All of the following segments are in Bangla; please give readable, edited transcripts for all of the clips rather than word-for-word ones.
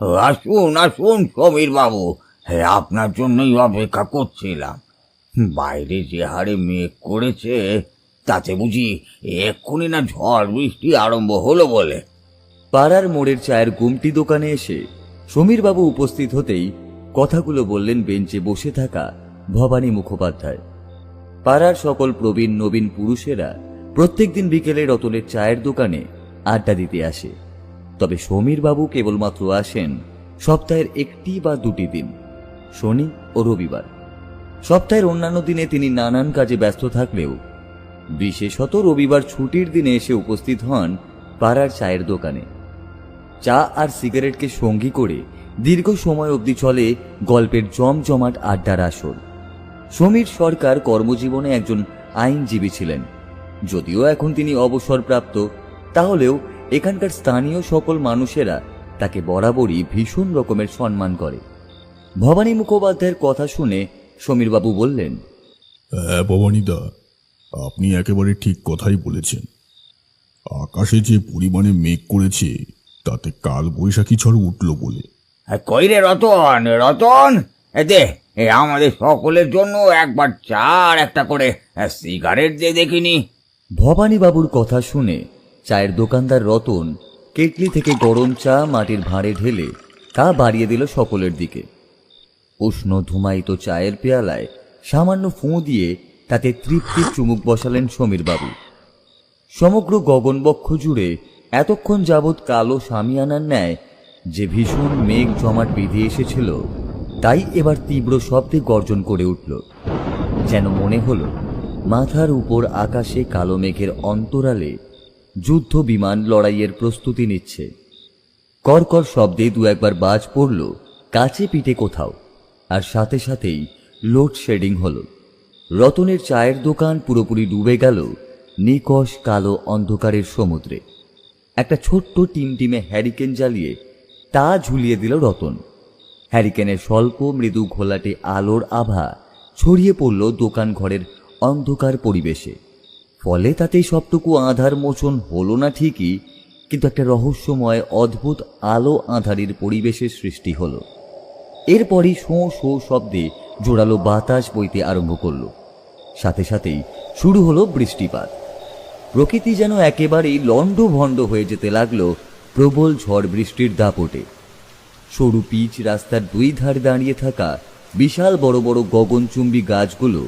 আসুন আসুন সমীর বাবু, আপনার জন্যই অপেক্ষা করছিলাম। বাইরে যে হারে মেঘ করেছে, তাতে বুঝি এক্ষুনি না ঝড় বৃষ্টি আরম্ভ হলো বলে। পাড়ার মোড়ের চায়ের গুমটি দোকানে এসে সমীরবাবু উপস্থিত হতেই কথাগুলো বললেন বেঞ্চে বসে থাকা ভবানী মুখোপাধ্যায়। পাড়ার সকল প্রবীণ নবীন পুরুষেরা প্রত্যেকদিন বিকেলে রতনের চায়ের দোকানে আড্ডা দিতে আসে, তবে সমীরবাবু কেবলমাত্র আসেন সপ্তাহের একটি বা দুটি দিন, শনি ও রবিবার। সপ্তাহের অন্যান্য দিনে তিনি নানান কাজে ব্যস্ত থাকলেও বিশেষত রবিবার ছুটির দিনে এসে উপস্থিত হন পাড়ার চায়ের দোকানে। চা আর সিগারেটকে সঙ্গী করে দীর্ঘ সময় অবধি চলে গল্পের জমজমাট আড্ডার আসর। সমীর সরকার কর্মজীবনে একজন আইনজীবী ছিলেন। যদিও এখন তিনি অবসরপ্রাপ্ত, তাহলেও এখানকার স্থানীয় সকল মানুষেরা তাকে বরাবরই ভীষণ রকমের সম্মান করে। ভবানী মুখোপাধ্যায়ের কথা শুনে সমীরবাবু বললেন, হ্যাঁ ভবানীদা, আপনি একেবারে ঠিক কথাই বলেছেন। আকাশে যে পরিমাণে মেঘ করেছে, তাতে কাল বৈশাখী ঝড় উঠল বলে। কই রে রতন, রতন, দে আমাদের সকলের জন্য একবার চা আর একটা করে সিগারেট দিয়ে দেখিনি। ভবানীবাবুর কথা শুনে চায়ের দোকানদার রতন কেটলি থেকে গরম চা মাটির ভাঁড়ে ঢেলে তা বাড়িয়ে দিল সকলের দিকে। উষ্ণ ধুমায়িত চায়ের পেয়ালায় সামান্য ফুঁ দিয়ে তাতে তৃপ্তির চুমুক বসালেন সমীরবাবু। সমগ্র গগনবক্ষ জুড়ে এতক্ষণ যাবৎ কালো শামিয়ানার ন্যায় যে ভীষণ মেঘ জমাট বেঁধে এসেছিল, তাই এবার তীব্র শব্দে গর্জন করে উঠল। যেন মনে হল মাথার উপর আকাশে কালো মেঘের অন্তরালে যুদ্ধ বিমান লড়াইয়ের প্রস্তুতি নিচ্ছে। করকর শব্দে দু একবার বাজ পড়ল কাছে পিঠে কোথাও, আর সাথে সাথেই লোডশেডিং হল। রতনের চায়ের দোকান পুরোপুরি ডুবে গেল নিকষ কালো অন্ধকারের সমুদ্রে। একটা ছোট্ট টিমটিমে হ্যারিকেন জ্বালিয়ে তা ঝুলিয়ে দিল রতন। হ্যারিকেনের স্বল্প মৃদু ঘোলাটে আলোর আভা ছড়িয়ে পড়ল দোকান ঘরের অন্ধকার পরিবেশে। ফলে তাতেই সবটুকু আঁধার মোচন হলো না ঠিকই, কিন্তু একটা রহস্যময় অদ্ভুত আলো আঁধারির পরিবেশের সৃষ্টি হলো। এরপরই শোঁ শোঁ শব্দে জোরালো বাতাস বইতে আরম্ভ করল। সাথে সাথেই শুরু হলো বৃষ্টিপাত। প্রকৃতি যেন একেবারেই লণ্ডভণ্ড হয়ে যেতে লাগলো প্রবল ঝড় বৃষ্টির দাপটে। সরু পিচ রাস্তার দুই ধারে দাঁড়িয়ে থাকা বিশাল বড় বড় গগনচুম্বী গাছগুলো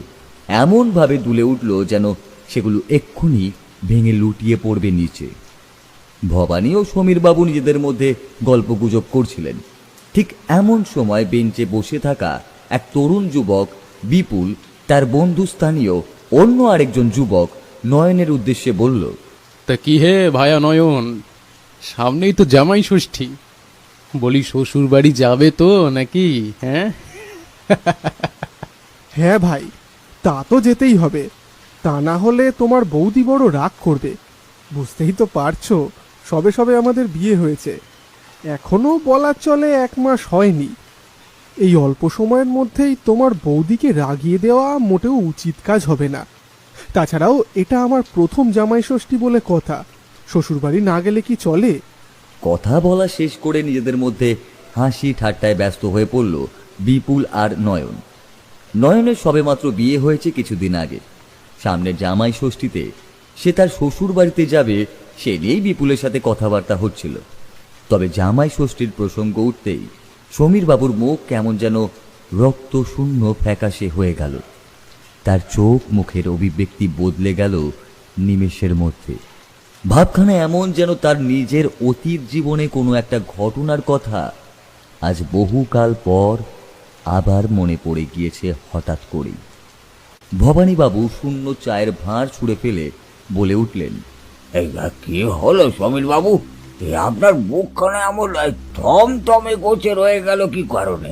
এমনভাবে দুলে উঠল যেন সেগুলো এক্ষুনি ভেঙে লুটিয়ে পড়বে নিচে। ভবানী ও সমীরবাবু নিজেদের মধ্যে গল্পগুজব করছিলেন। ঠিক এমন সময় বেঞ্চে বসে থাকা এক তরুণ যুবক বিপুল তার বন্ধুস্থানীয় অন্য আরেকজন যুবক নয়নের উদ্দেশ্যে বলল, তা কি হে ভায়া নয়ন, সামনেই তো জামাই ষষ্ঠী, বলি শ্বশুর বাড়ি যাবে তো নাকি? হ্যাঁ হ্যাঁ ভাই, তা তো যেতেই হবে। তা না হলে তোমার বৌদি বড় রাগ করবে। বুঝতেই তো পারছো, সবে সবে আমাদের বিয়ে হয়েছে, এখনো বলা চলে 1 মাস হয়নি। এই অল্প সময়ের মধ্যেই তোমার বৌদিকে রাগিয়ে দেওয়া মোটেও উচিত কাজ হবে না। তাছাড়াও এটা আমার প্রথম জামাই ষষ্ঠী বলে কথা, শ্বশুরবাড়ি না গেলে কি চলে? কথা বলা শেষ করে নিজেদের মধ্যে হাসি ঠাট্টায় ব্যস্ত হয়ে পড়ল বিপুল আর নয়ন। নয়নের সবেমাত্র বিয়ে হয়েছে কিছুদিন আগে। সামনের জামাই ষষ্ঠীতে সে তার শ্বশুর বাড়িতে যাবে, সে নিয়েই বিপুলের সাথে কথাবার্তা হচ্ছিল। তবে জামাই ষষ্ঠীর প্রসঙ্গ উঠতেই সমীরবাবুর মুখ কেমন যেন রক্ত শূন্য ফ্যাকাশে হয়ে গেল। তার চোখ মুখের অভিব্যক্তি বদলে গেল নিমেষের মধ্যে। ভাবখানা এমন যেন তার নিজের অতীত জীবনে কোনো একটা ঘটনার কথা আজ বহুকাল পর আবার মনে পড়ে গিয়েছে হঠাৎ করেই। ভবানীবাবু শূন্য চায়ের ভাঁড় ছুঁড়ে ফেলে বলে উঠলেন, কি হলো সমীর বাবু, আপনার মুখখানে এমন থমথমে গোছে রয়ে গেল কি কারণে?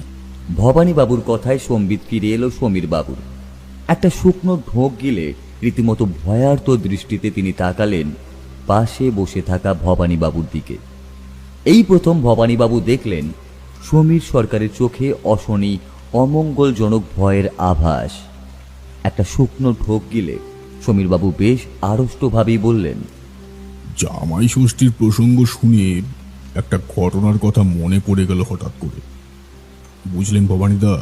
ভবানীবাবুর কথায় সম্বিত ফিরে এলো সমীরবাবুর। একটা শুকনো ঢোক গিলে রীতিমতো ভয়ার্ত দৃষ্টিতে তিনি তাকালেন পাশে বসে থাকা ভবানীবাবুর দিকে। এই প্রথম ভবানীবাবু দেখলেন সমীর সরকারের চোখে অশনি অমঙ্গলজনক ভয়ের আভাস। একটা শুকনো ঢোক গিলে সমীরবাবু বেশ আড়ষ্টভাবেই বললেন, জামাই ষষ্ঠীর প্রসঙ্গ শুনে একটা ঘটনার কথা মনে পড়ে গেল হঠাৎ করে। বুঝলেন ভবানীদা,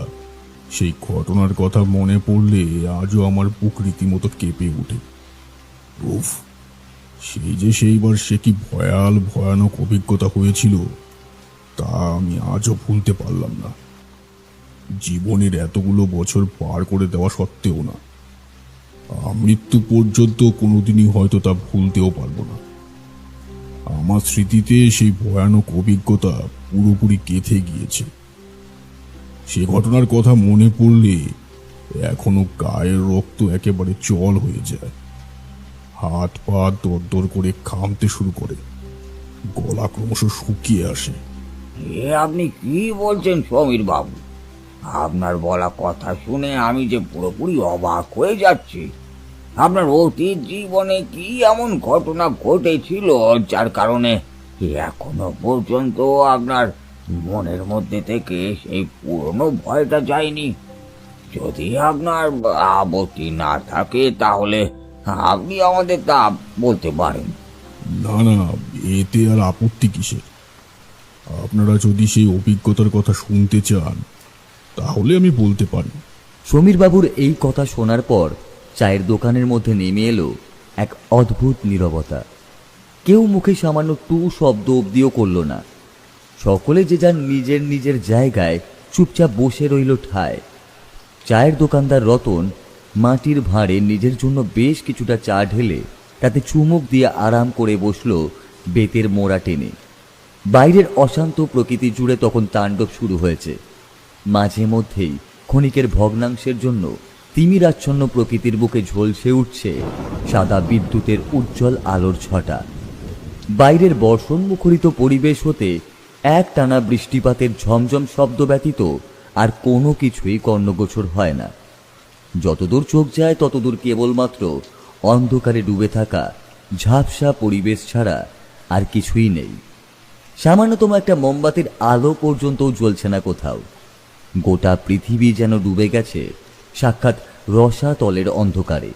সেই ঘটনার কথা মনে পড়লে আজও আমার বুক রীতিমতো কেঁপে ওঠে। উফ, সেইবার সে কি ভয়ানক অভিজ্ঞতা হয়েছিল তা আমি আজও ভুলতে পারলাম না। জীবনের এতগুলো বছর পার করে দেওয়া সত্ত্বেও না, মৃত্যু পর্যন্ত কোনোদিনই হয়তো তা ভুলতেও পারবো না। আমার স্মৃতিতে সেই ভয়ানক অভিজ্ঞতা পুরোপুরি গেঁথে গিয়েছে। সে ঘটনার কথা মনে পড়লে এখনো গায়ের রক্ত একেবারে জল হয়ে যায়, হাত পা দরদর করে ঘামতে শুরু করে, গলা ক্রমশ শুকিয়ে আসে। এ আপনি কি বলছেন সমীর বাবু? আপনার বলা কথা শুনে আমি যে পুরোপুরি অবাক হয়ে যাচ্ছি। আপনার অতীত জীবনে কি এমন ঘটনা ঘটেছিল যার কারণে এখনো পর্যন্ত আপনার মনের মধ্যে থেকে সেই পুরনো ভয়টা যায়নি? যদি আপনার আপত্তি না থাকে তাহলে আপনি আমাদের তা বলতে পারেন। না না, এতে আর আপত্তি কিসের? আপনারা যদি সেই অভিজ্ঞতার কথা শুনতে চান তাহলে আমি বলতে পারি। সমীরবাবুর এই কথা শোনার পর চায়ের দোকানের মধ্যে নেমে এলো এক অদ্ভুত নীরবতা। কেউ মুখে সামান্য টু শব্দ অব্দিও করল না। সকলে যে যার নিজের নিজের জায়গায় চুপচাপ বসে রইল ঠায়। চায়ের দোকানদার রতন মাটির ভাঁড়ে নিজের জন্য বেশ কিছুটা চা ঢেলে তাতে চুমুক দিয়ে আরাম করে বসল বেতের মোড়া টেনে। বাইরের অশান্ত প্রকৃতি জুড়ে তখন তাণ্ডব শুরু হয়েছে। মাঝে মধ্যেই ক্ষণিকের ভগ্নাংশের জন্য তিমিরাচ্ছন্ন প্রকৃতির বুকে ঝলসে উঠছে সাদা বিদ্যুতের উজ্জ্বল আলোর ছটা। বাইরের বর্ষণ মুখরিত পরিবেশ হতে এক টানা বৃষ্টিপাতের ঝমঝম শব্দ ব্যতীত আর কোনো কিছুই কর্ণগোচর হয় না। যতদূর চোখ যায় ততদূর কেবলমাত্র অন্ধকারে ডুবে থাকা ঝাপসা পরিবেশ ছাড়া আর কিছুই নেই। সামান্যতম একটা মোমবাতির আলো পর্যন্তও জ্বলছে না কোথাও। গোটা পৃথিবী যেন ডুবে গেছে সাক্ষাৎ রসাতলের অন্ধকারে।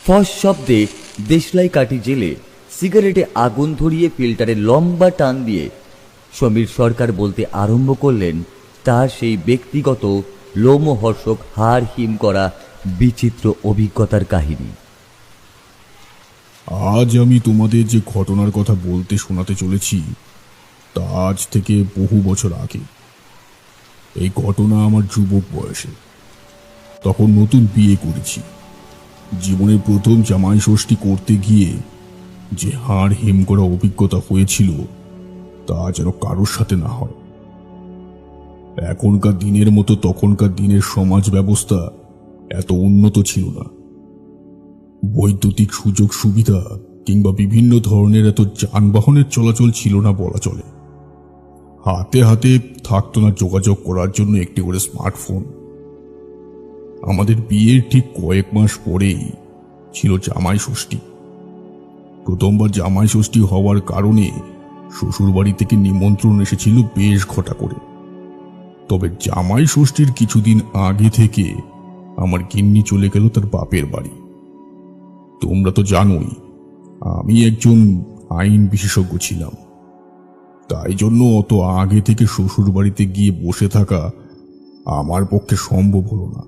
ফস শব্দে দেশলাই কাঠি জেলে সিগারেটে আগুন ধরিয়ে ফিল্টারে লম্বা টান দিয়ে সমীর সরকার বলতে আরম্ভ করলেন তার সেই ব্যক্তিগত লোমহর্ষক হাড় হিম করা বিচিত্র অভিজ্ঞতার কাহিনী। আজ আমি তোমাদের যে ঘটনার কথা বলতে শোনাতে চলেছি তা আজ থেকে বহু বছর আগে। এই ঘটনা আমার যুবক বয়সে। তখন নতুন বিয়ে করেছি। জীবনের প্রথম জামাই ষষ্ঠী করতে গিয়ে যে হাড় হিম করা অভিজ্ঞতা হয়েছিল তা যেন কারোর সাথে না হয়। এখনকার দিনের মতো তখনকার দিনের সমাজ ব্যবস্থা এত উন্নত ছিল না। বৈদ্যুতিক সুযোগ সুবিধা কিংবা বিভিন্ন ধরনের এত যানবাহনের চলাচল ছিল না বলা চলে। হাতে হাতে থাকতো না যোগাযোগ করার জন্য একটি করে স্মার্টফোন। আমাদের বিয়ের ঠিক কয়েক মাস পরেই ছিল জামাই ষষ্ঠী। প্রথমবার জামাই ষষ্ঠী হওয়ার কারণে শ্বশুর বাড়ি থেকে নিমন্ত্রণ এসেছিল বেশ ঘটা করে। তবে জামাই ষষ্ঠীর কিছুদিন আগে থেকে আমার গিন্নি চলে গেল তার বাপের বাড়ি। তোমরা তো জানোই আমি একজন আইন বিশেষজ্ঞ ছিলাম, তাই জন্য অত আগে থেকে শ্বশুর বাড়িতে গিয়ে বসে থাকা আমার পক্ষে সম্ভব হলো না।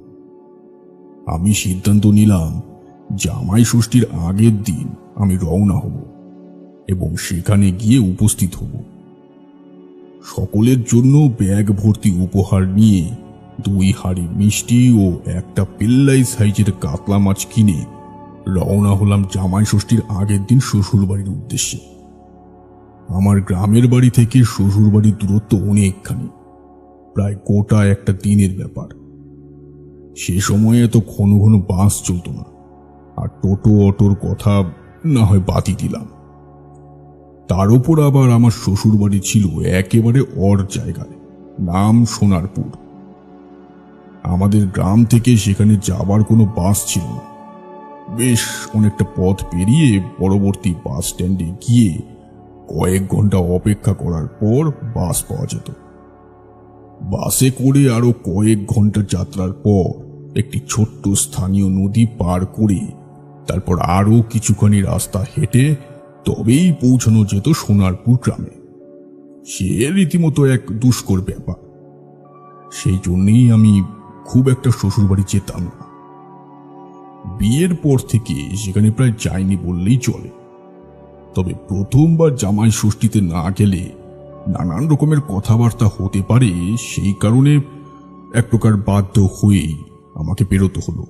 আমি সিদ্ধান্ত নিলাম জামাই ষষ্ঠীর আগের দিন আমি রওনা হব এবং সেখানে গিয়ে উপস্থিত হব। সকলের জন্য ব্যাগ ভর্তি উপহার নিয়ে 2 হাঁড়ি মিষ্টি ও একটা পেল্লাই সাইজের কাতলা মাছ কিনে রওনা হলাম জামাই ষষ্ঠীর আগের দিন শ্বশুর বাড়ির উদ্দেশ্যে। আমার গ্রামের বাড়ি থেকে শ্বশুর বাড়ির দূরত্ব অনেকখানি, প্রায় গোটা একটা দিনের ব্যাপার। সে সময়ে তো ঘন ঘন বাস চলত না, আর টোটো অটোর কথা না হয় বাতি দিলাম। তার উপর আবার আমার শ্বশুর বাড়ি ছিল একেবারে অর জায়গায়, নাম সোনারপুর। আমাদের গ্রাম থেকে সেখানে যাবার কোনো বাস ছিল না। বেশ অনেকটা পথ পেরিয়ে পরবর্তী বাস স্ট্যান্ডে গিয়ে কয়েক ঘন্টা অপেক্ষা করার পর বাস পাওয়া যেত। বাসে করে আরো কয়েক ঘন্টা যাত্রার পর একটি ছোট্ট স্থানীয় নদী পার করে তারপর আরো কিছুখানি রাস্তা হেঁটে তবেই পৌঁছানো যেত সোনারপুর গ্রামে। সে রীতিমতো এক দুষ্কর ব্যাপার। সেই জন্যেই আমি খুব একটা শ্বশুরবাড়ি যেতাম না। বিয়ের পর থেকে সেখানে প্রায় যাইনি বললেই চলে। তবে প্রথমবার জামাই ষষ্ঠীতে না গেলে নানান রকমের কথাবার্তা হতে পারে, সেই কারণে এক প্রকার বাধ্য হয়েই আমাকে বেরোতে হলো।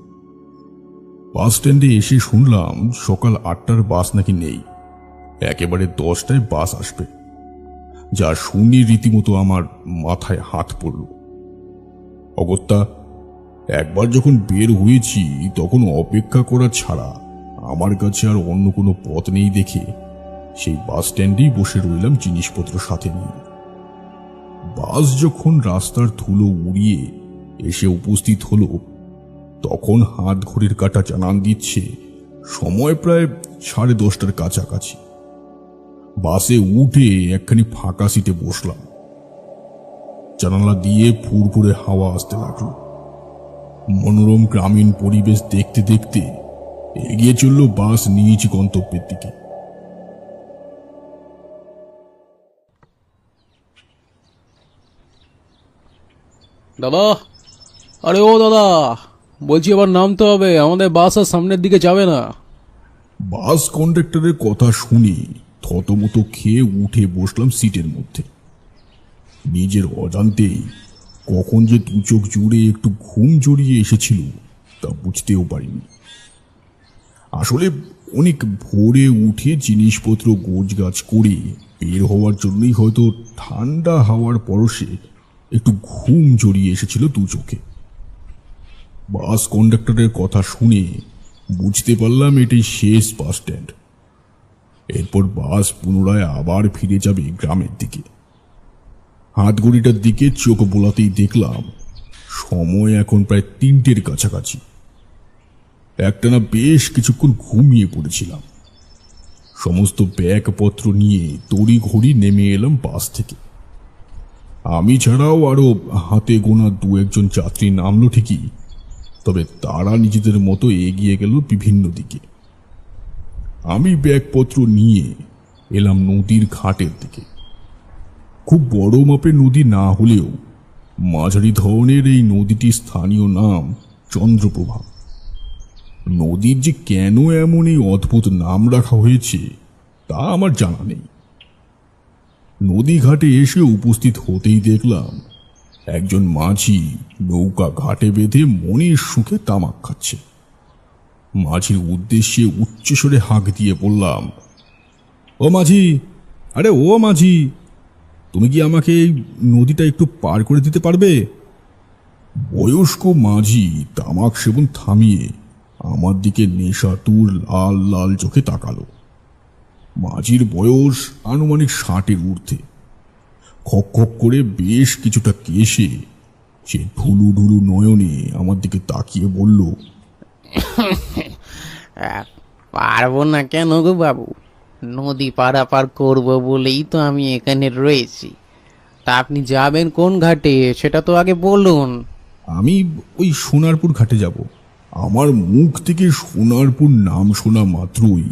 বাস স্ট্যান্ডে এসে শুনলাম সকাল 8টার বাস নাকি নেই, একেবারে 10টায় বাস আসবে। যা শুনে রীতিমতো আমার মাথায় হাত পড়ল। অগত্যা একবার যখন বের হয়েছি তখন অপেক্ষা করা ছাড়া আমার কাছে আর অন্য কোনো পথ নেই দেখে সেই বাস স্ট্যান্ডেই বসে রইলাম জিনিসপত্র সাথে নিয়ে। বাস যখন রাস্তার ধুলো উড়িয়ে এসে উপস্থিত হলো তখন হাত ঘড়ির কাঁটা জানান দিচ্ছে সময় প্রায় 10:30টার কাছাকাছি। বাসে উঠে একখানি ফাঁকা সিটে বসলাম। জানালা দিয়ে ফুরফুরে হাওয়া আসতে লাগলো। মনোরম গ্রামীণ পরিবেশ দেখতে দেখতে এগিয়ে চলল বাস নিজ গন্তব্যের দিকে। দাদা, আরে ও দাদা, বলছি আবার নামতে হবে, আমাদের বাস আর সামনের দিকে যাবে না। বাস কন্ডাক্টরের কথা শুনে থতমত খেয়ে উঠে বসলাম সিটের মধ্যে। নিজের অজান্তেই কখন যে দু চোখ জুড়ে একটু ঘুম জড়িয়ে এসেছিল তা বুঝতেও পারিনি। আসলে অনেক ভোরে উঠে জিনিসপত্র গোছগাছ করে বের হওয়ার জন্যই হয়তো ঠান্ডা হাওয়ার পরশে একটু ঘুম জড়িয়ে এসেছিল দু চোখে। বাস কন্ডাক্টরের কথা শুনে বুঝতে পারলাম এটাই শেষ বাস স্ট্যান্ড। এরপর বাস পুনরায় আবার ফিরে যাবে গ্রামের দিকে। হাত ঘড়িটার দিকে চোখ বোলাতেই দেখলাম সময় এখন প্রায় 3টের কাছাকাছি। একটানা বেশ কিছুক্ষণ ঘুমিয়ে পড়েছিলাম। সমস্ত ব্যাগপত্র নিয়ে তড়ি ঘড়ি নেমে এলাম বাস থেকে। আমি ছাড়াও আরো হাতে গোনা 2-1 যাত্রী নামলো ঠিকই, তবে তারা নিজেদের মতো এগিয়ে গেল বিভিন্ন দিকে। আমি ব্যাগপত্র নিয়ে এলাম নদীর ঘাটের দিকে। খুব বড় মাপের নদী না হলেও মাঝারি ধরনের এই নদীটির স্থানীয় নাম চন্দ্রপ্রভা। নদীর যে কেন এমন এই অদ্ভুত নাম রাখা হয়েছে তা আমার জানা নেই। নদী ঘাটে এসে উপস্থিত হতেই দেখলাম একজন মাঝি নৌকা ঘাটে বেঁধে মনের সুখে তামাক খাচ্ছে। মাঝির উদ্দেশ্যে উচ্চস্বরে হাঁক দিয়ে বললাম, ও মাঝি, আরে ও মাঝি, তুমি কি আমাকে এই নদীটা একটু পার করে দিতে পারবে? বয়স্ক মাঝি তামাক সেবন থামিয়ে আমার দিকে নেশাতুর লাল লাল চোখে তাকালো। মাঝির বয়স আনুমানিক 60-এর ঊর্ধ্বে। খক খক করে বেশ কিছুটা কেশে সে ঢুলু ঢুলু নয়নে আমার দিকে তাকিয়ে বলল, পারবো না কেন গো বাবু, নদী পারাপার করবো বলেই তো আমি এখানে রয়েছি। তা আপনি যাবেন কোন ঘাটে সেটা তো আগে বলুন। আমি ওই সোনারপুর ঘাটে যাব। আমার মুখ থেকে সোনারপুর নাম শোনা মাত্রই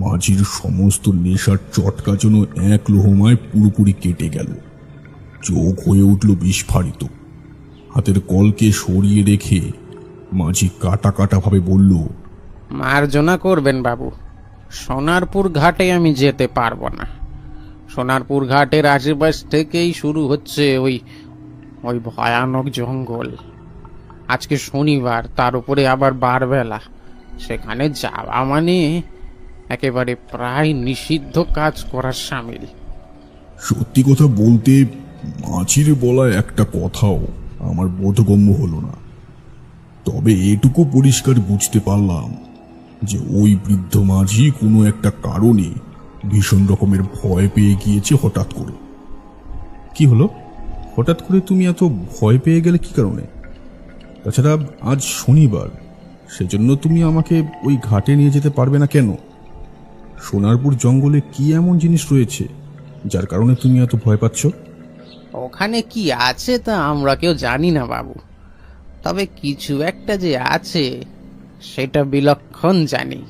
মাঝির সমস্ত নেশার চটকা যেন এক লোহমায় পুরোপুরি কেটে গেল। চোখ হয়ে উঠল বিস্ফারিত। হাতের কলকে সরিয়ে রেখে মাঝি কাটা কাটা ভাবে বলল, মার্জনা করবেন বাবু, সোনারপুর ঘাটে আমি যেতে পারবো না। সোনারপুর ঘাটের আশেপাশ থেকেই শুরু হচ্ছে ওই ভয়ানক জঙ্গল। আজকে শনিবার, তার উপরে আবার বারবেলা, সেখানে যাওয়া মানে একেবারে প্রায় নিষিদ্ধ কাজ করার সামিল। সত্যি কথা বলতে মাঝির বলা একটা কথাও আমার বোধগম্য হলো না। তবে এটুকু পরিষ্কার বুঝতে পারলাম যে ওই বৃদ্ধ মাঝি কোনো একটা কারণে ভীষণ রকমের ভয় পেয়ে গিয়েছে হঠাৎ করে। কি হলো, হঠাৎ করে তুমি এত ভয় পেয়ে গেলে কি কারণে? তাছাড়া আজ শনিবার, সেজন্য তুমি আমাকে ওই ঘাটে নিয়ে যেতে পারবে না কেন? সোনারপুর জঙ্গলে কি এমন জিনিস রয়েছে যার কারণে তুমি এত ভয় পাচ্ছ? ওখানে কি আছে তা আমরা কেউ জানি না বাবু, তবে কিছু একটা যে আছে সেটা বিলক্ষণ জানি।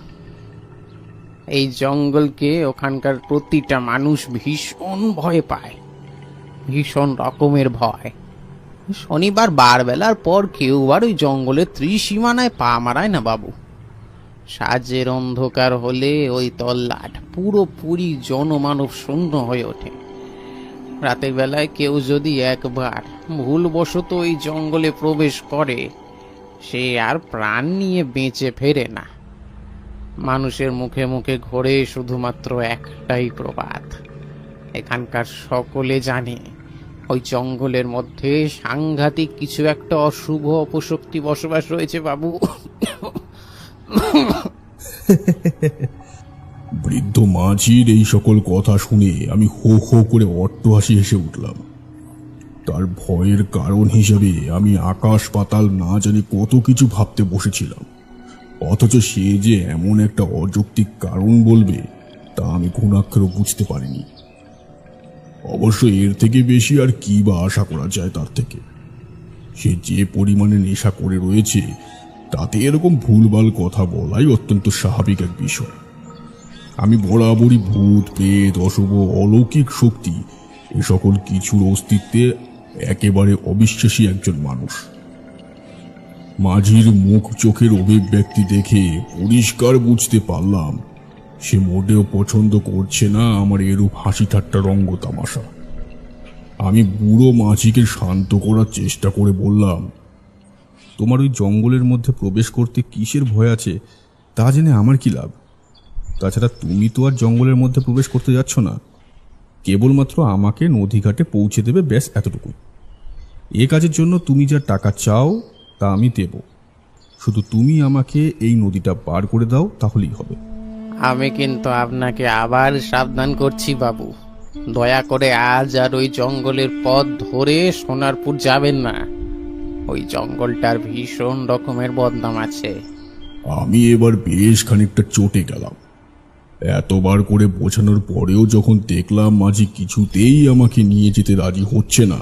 এই জঙ্গলকে ওখানকার প্রতিটা মানুষ ভীষণ ভয় পায়। ভীষণ রকমের ভয়। শনিবার বারবেলার পর কেউ আর ওই জঙ্গলের ত্রিসীমানায় পা মারায় না বাবু। সাজের অন্ধকার হলে ওই তল্লাট পুরোপুরি জনমানব শূন্য হয়ে ওঠে। রাতের বেলায় কেউ যদি একবার ভুলবশত ওই জঙ্গলে প্রবেশ করে, সে আর প্রাণ নিয়ে বেঁচে ফেরে না। মানুষের মুখে মুখে ঘোরে শুধুমাত্র একটাই প্রবাদ, এখানকার সকলে জানে ওই জঙ্গলের মধ্যে সাংঘাতিক কিছু একটা অশুভ অপশক্তি বসবাস রয়েছে বাবু। বৃদ্ধ মাঝির এই সকল কথা শুনে আমি হো হো করে অট্টহাসি হেসে উঠলাম। তার ভয়ের কারণ হিসেবে আমি আকাশ পাতাল না জানি কত কিছু ভাবতে বসেছিলাম, অথচ সে যে এমন একটা অযৌক্তিক কারণ বলবে তা আমি ঘুণাক্ষরও বুঝতে পারিনি। অবশ্য এর থেকে বেশি আর কি বা আশা করা যায় তার থেকে। সে যে পরিমাণে নেশা করে রয়েছে তাতে এরকম ভুলভাল কথা বলাই অত্যন্ত স্বাভাবিক এক বিষয়। আমি বরাবরই ভূত প্রেত অশুভ অলৌকিক শক্তি এ সকল কিছুর অস্তিত্বে একেবারে অবিশ্বাসী একজন মানুষ। মাঝির মুখ চোখের অভিব্যক্তি দেখে পরিষ্কার বুঝতে পারলাম সে মোটেও পছন্দ করছে না আমার এরূপ হাসি ঠাট্টা রঙ্গ তামাশা। আমি বুড়ো মাঝিকে শান্ত করার চেষ্টা করে বললাম, তোমার ওই জঙ্গলের মধ্যে প্রবেশ করতে কিসের ভয় আছে তা জেনে আমার কি লাভ? তাছাড়া তুমি তো আর জঙ্গলের মধ্যে প্রবেশ করতে যাচ্ছ না, কেবলমাত্র আমাকে নদীঘাটে পৌঁছে দেবে, ব্যাস এতটুকুই। এ কাজের জন্য তুমি যা টাকা চাও তা আমি দেব, শুধু তুমি আমাকে এই নদীটা পার করে দাও, তাহলেই হবে। আমি কিন্তু আপনাকে আবার সাবধান করছি বাবু, দয়া করে আজ আর ওই জঙ্গলের পথ ধরে সোনারপুর যাবেন না। ওই জঙ্গলটার ভীষণ রকমের বদনাম আছে। আমি এবার বেশ খানিকটা চটে গেলাম। এতবার করে বোঝানোর পরেও যখন দেখলাম মাঝি কিছুতেই আমাকে নিয়ে যেতে রাজি হচ্ছে না,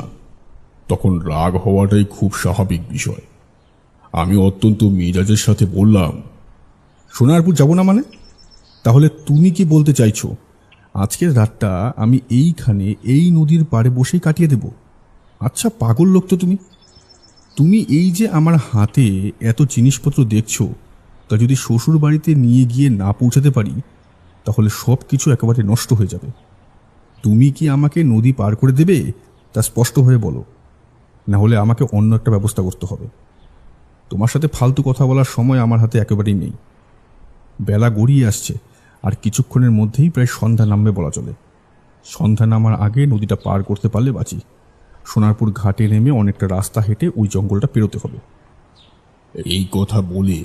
তখন রাগ হওয়াটাই খুব স্বাভাবিক বিষয়। আমি অত্যন্ত মেজাজের সাথে বললাম, সোনারপুর যাব না মানে? তাহলে তুমি কি বলতে চাইছো আজকের রাতটা আমি এইখানে এই নদীর পাড়ে বসেই কাটিয়ে দেব? আচ্ছা পাগল লোক তো তুমি। তুমি এই যে আমার হাতে এত জিনিসপত্র দেখছো, তা যদি শ্বশুর বাড়িতে নিয়ে গিয়ে না পৌঁছাতে পারি তাহলে সব কিছু একেবারে নষ্ট হয়ে যাবে। তুমি কি আমাকে নদী পার করে দেবে তা স্পষ্ট হয়ে বলো, না হলে আমাকে অন্য একটা ব্যবস্থা করতে হবে। তোমার সাথে ফালতু কথা বলার সময় আমার হাতে একেবারেই নেই। বেলা গড়িয়ে আসছে, আর কিছুক্ষণের মধ্যেই প্রায় সন্ধ্যা নামবে বলা চলে। সন্ধ্যা নামার আগে নদীটা পার করতে পারলে বাঁচি। সোনারপুর ঘাটে নেমে অনেকটা রাস্তা হেঁটে ওই জঙ্গলটা পেরোতে হবে। এই কথা বলে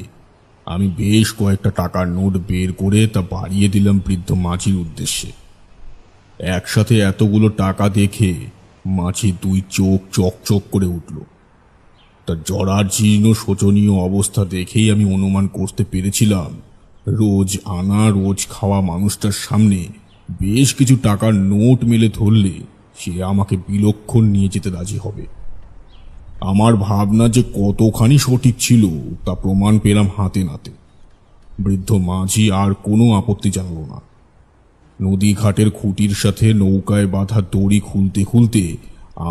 আমি বেশ কয়েকটা টাকার নোট বের করে তা বাড়িয়ে দিলাম বৃদ্ধ মাঝির উদ্দেশ্যে। একসাথে এতগুলো টাকা দেখে মাঝি দুই চোখ চকচক করে উঠল। তার জরাজীর্ণ শোচনীয় অবস্থা দেখেই আমি অনুমান করতে পেরেছিলাম রোজ আনা রোজ খাওয়া মানুষটার সামনে বেশ কিছু টাকার নোট মেলে ধরলে সে আমাকে বিলক্ষণ নিয়ে যেতে রাজি হবে। আমার ভাবনা যে কতখানি সঠিক ছিল তা প্রমাণ পেলাম হাতে নাতে। বৃদ্ধ মাঝি আর কোনো আপত্তি জানাল না। নদী ঘাটের খুঁটির সাথে নৌকায় বাঁধা দড়ি খুলতে খুলতে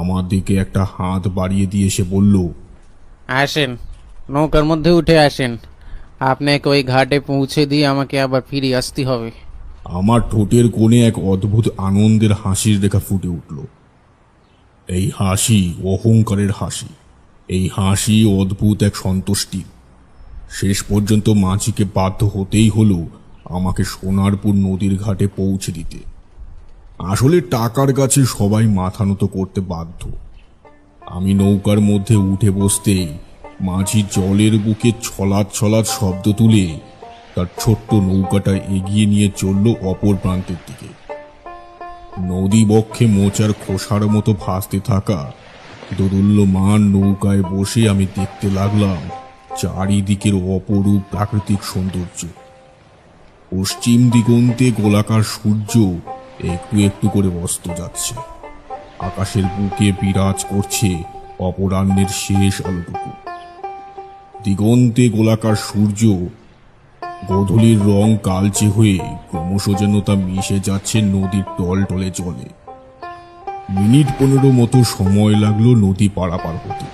আমার দিকে একটা হাত বাড়িয়ে দিয়ে সে বলল, আসেন, নৌকার মধ্যে উঠে আসেন। আপনাকে ওই ঘাটে পৌঁছে দিয়ে আমাকে আবার ফিরে আসতে হবে। আমার ঠোঁটের কোণে এক অদ্ভুত আনন্দের হাসির রেখা ফুটে উঠল। এই হাসি অহংকারের হাসি, এই হাসি অদ্ভুত এক সন্তুষ্টি। শেষ পর্যন্ত মাঝিকে বাধ্য হতেই হলো আমাকে সোনারপুর নদীর ঘাটে পৌঁছে দিতে। আসলে টাকার কাছে সবাই মাথা নত করতে বাধ্য। আমি নৌকার মধ্যে উঠে বসতেই মাঝি জলের বুকে ছলাৎ ছলাৎ শব্দ তুলে তার ছোট্ট নৌকাটা এগিয়ে নিয়ে চলল অপর প্রান্তের দিকে। নদী বক্ষে মোচার খোসার মতো ভাসতে থাকা দোদুল্যমান নৌকায় বসে আমি দেখতে লাগলাম চারিদিকের অপরূপ প্রাকৃতিক সৌন্দর্য। পশ্চিম দিগন্তে গোলাকার সূর্য একটু একটু করে অস্ত যাচ্ছে। আকাশের বুকে বিরাজ করছে অপরাহ্নের শেষ আলোটুকু। দিগন্তে গোলাকার সূর্য গোধূলির রং কালচে হয়ে ক্রমশ যেন তা মিশে যাচ্ছে নদীর টলটলে জলে। মিনিট 15 মতো সময় লাগলো নদী পারাপার হতে।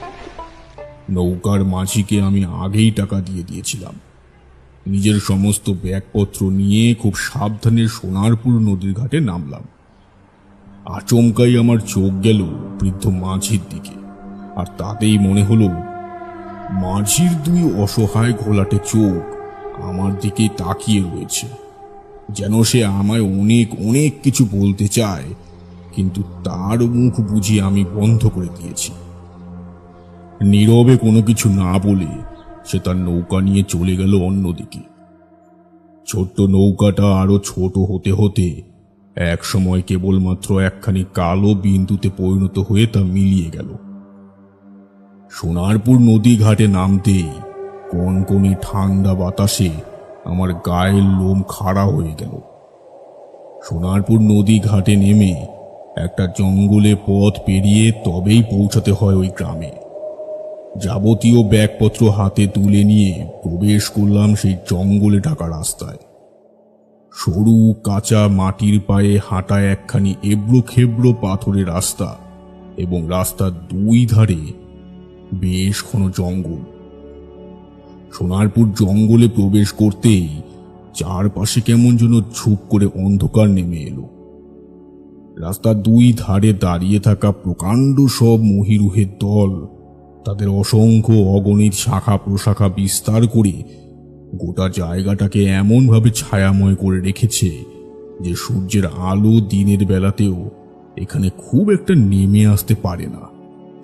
নৌকার মাঝিকে আমি আগেই টাকা দিয়ে দিয়েছিলাম। নিজের সমস্ত ব্যাগপত্র নিয়ে খুব সাবধানে সোনারপুর নদীর ঘাটে নামলাম। আচমকাই আমার চোখ গেল বৃদ্ধ মাঝির দিকে, আর তাতেই মনে হলো মাঝির দুই অসহায় ঘোলাটে চোখ আমার দিকে তাকিয়ে রয়েছে, যেন সে আমায় অনেক অনেক কিছু বলতে চায়, কিন্তু তার মুখ বুঝি আমি বন্ধ করে দিয়েছি। নীরবে কোনো কিছু না বলে সে তার নৌকা নিয়ে চলে গেল অন্যদিকে। ছোট্ট নৌকাটা আরো ছোট হতে হতে এক সময় কেবলমাত্র একখানি কালো বিন্দুতে পরিণত হয়ে তা মিলিয়ে গেল। সোনারপুর নদী ঘাটে নামতেই কনকনে ঠান্ডা বাতাসে আমার গায়ের লোম খাড়া হয়ে গেল। সোনারপুর নদী ঘাটে নেমে একটা জঙ্গলে পথ পেরিয়ে তবেই পৌঁছাতে হয় ওই গ্রামে। যাবতীয় ব্যাগপত্র হাতে তুলে নিয়ে প্রবেশ করলাম সেই জঙ্গলে ঢাকা রাস্তায়। সরু কাঁচা মাটির পায়ে হাঁটা একখানি এবড়ো খেবড়ো পাথরের রাস্তা, এবং রাস্তার দুই ধারে বেশ ঘন জঙ্গল। সোনারপুর জঙ্গলে প্রবেশ করতেই চারপাশে কেমন যেন ঝুপ করে অন্ধকার নেমে এলো। রাস্তার দুই ধারে দাঁড়িয়ে থাকা প্রকাণ্ড সব মহিরুহের দল তাদের অসংখ্য অগণিত শাখা প্রশাখা বিস্তার করে গোটা জায়গাটাকে এমনভাবে ছায়াময় করে রেখেছে যে সূর্যের আলো দিনের বেলাতেও এখানে খুব একটা নেমে আসতে পারে না।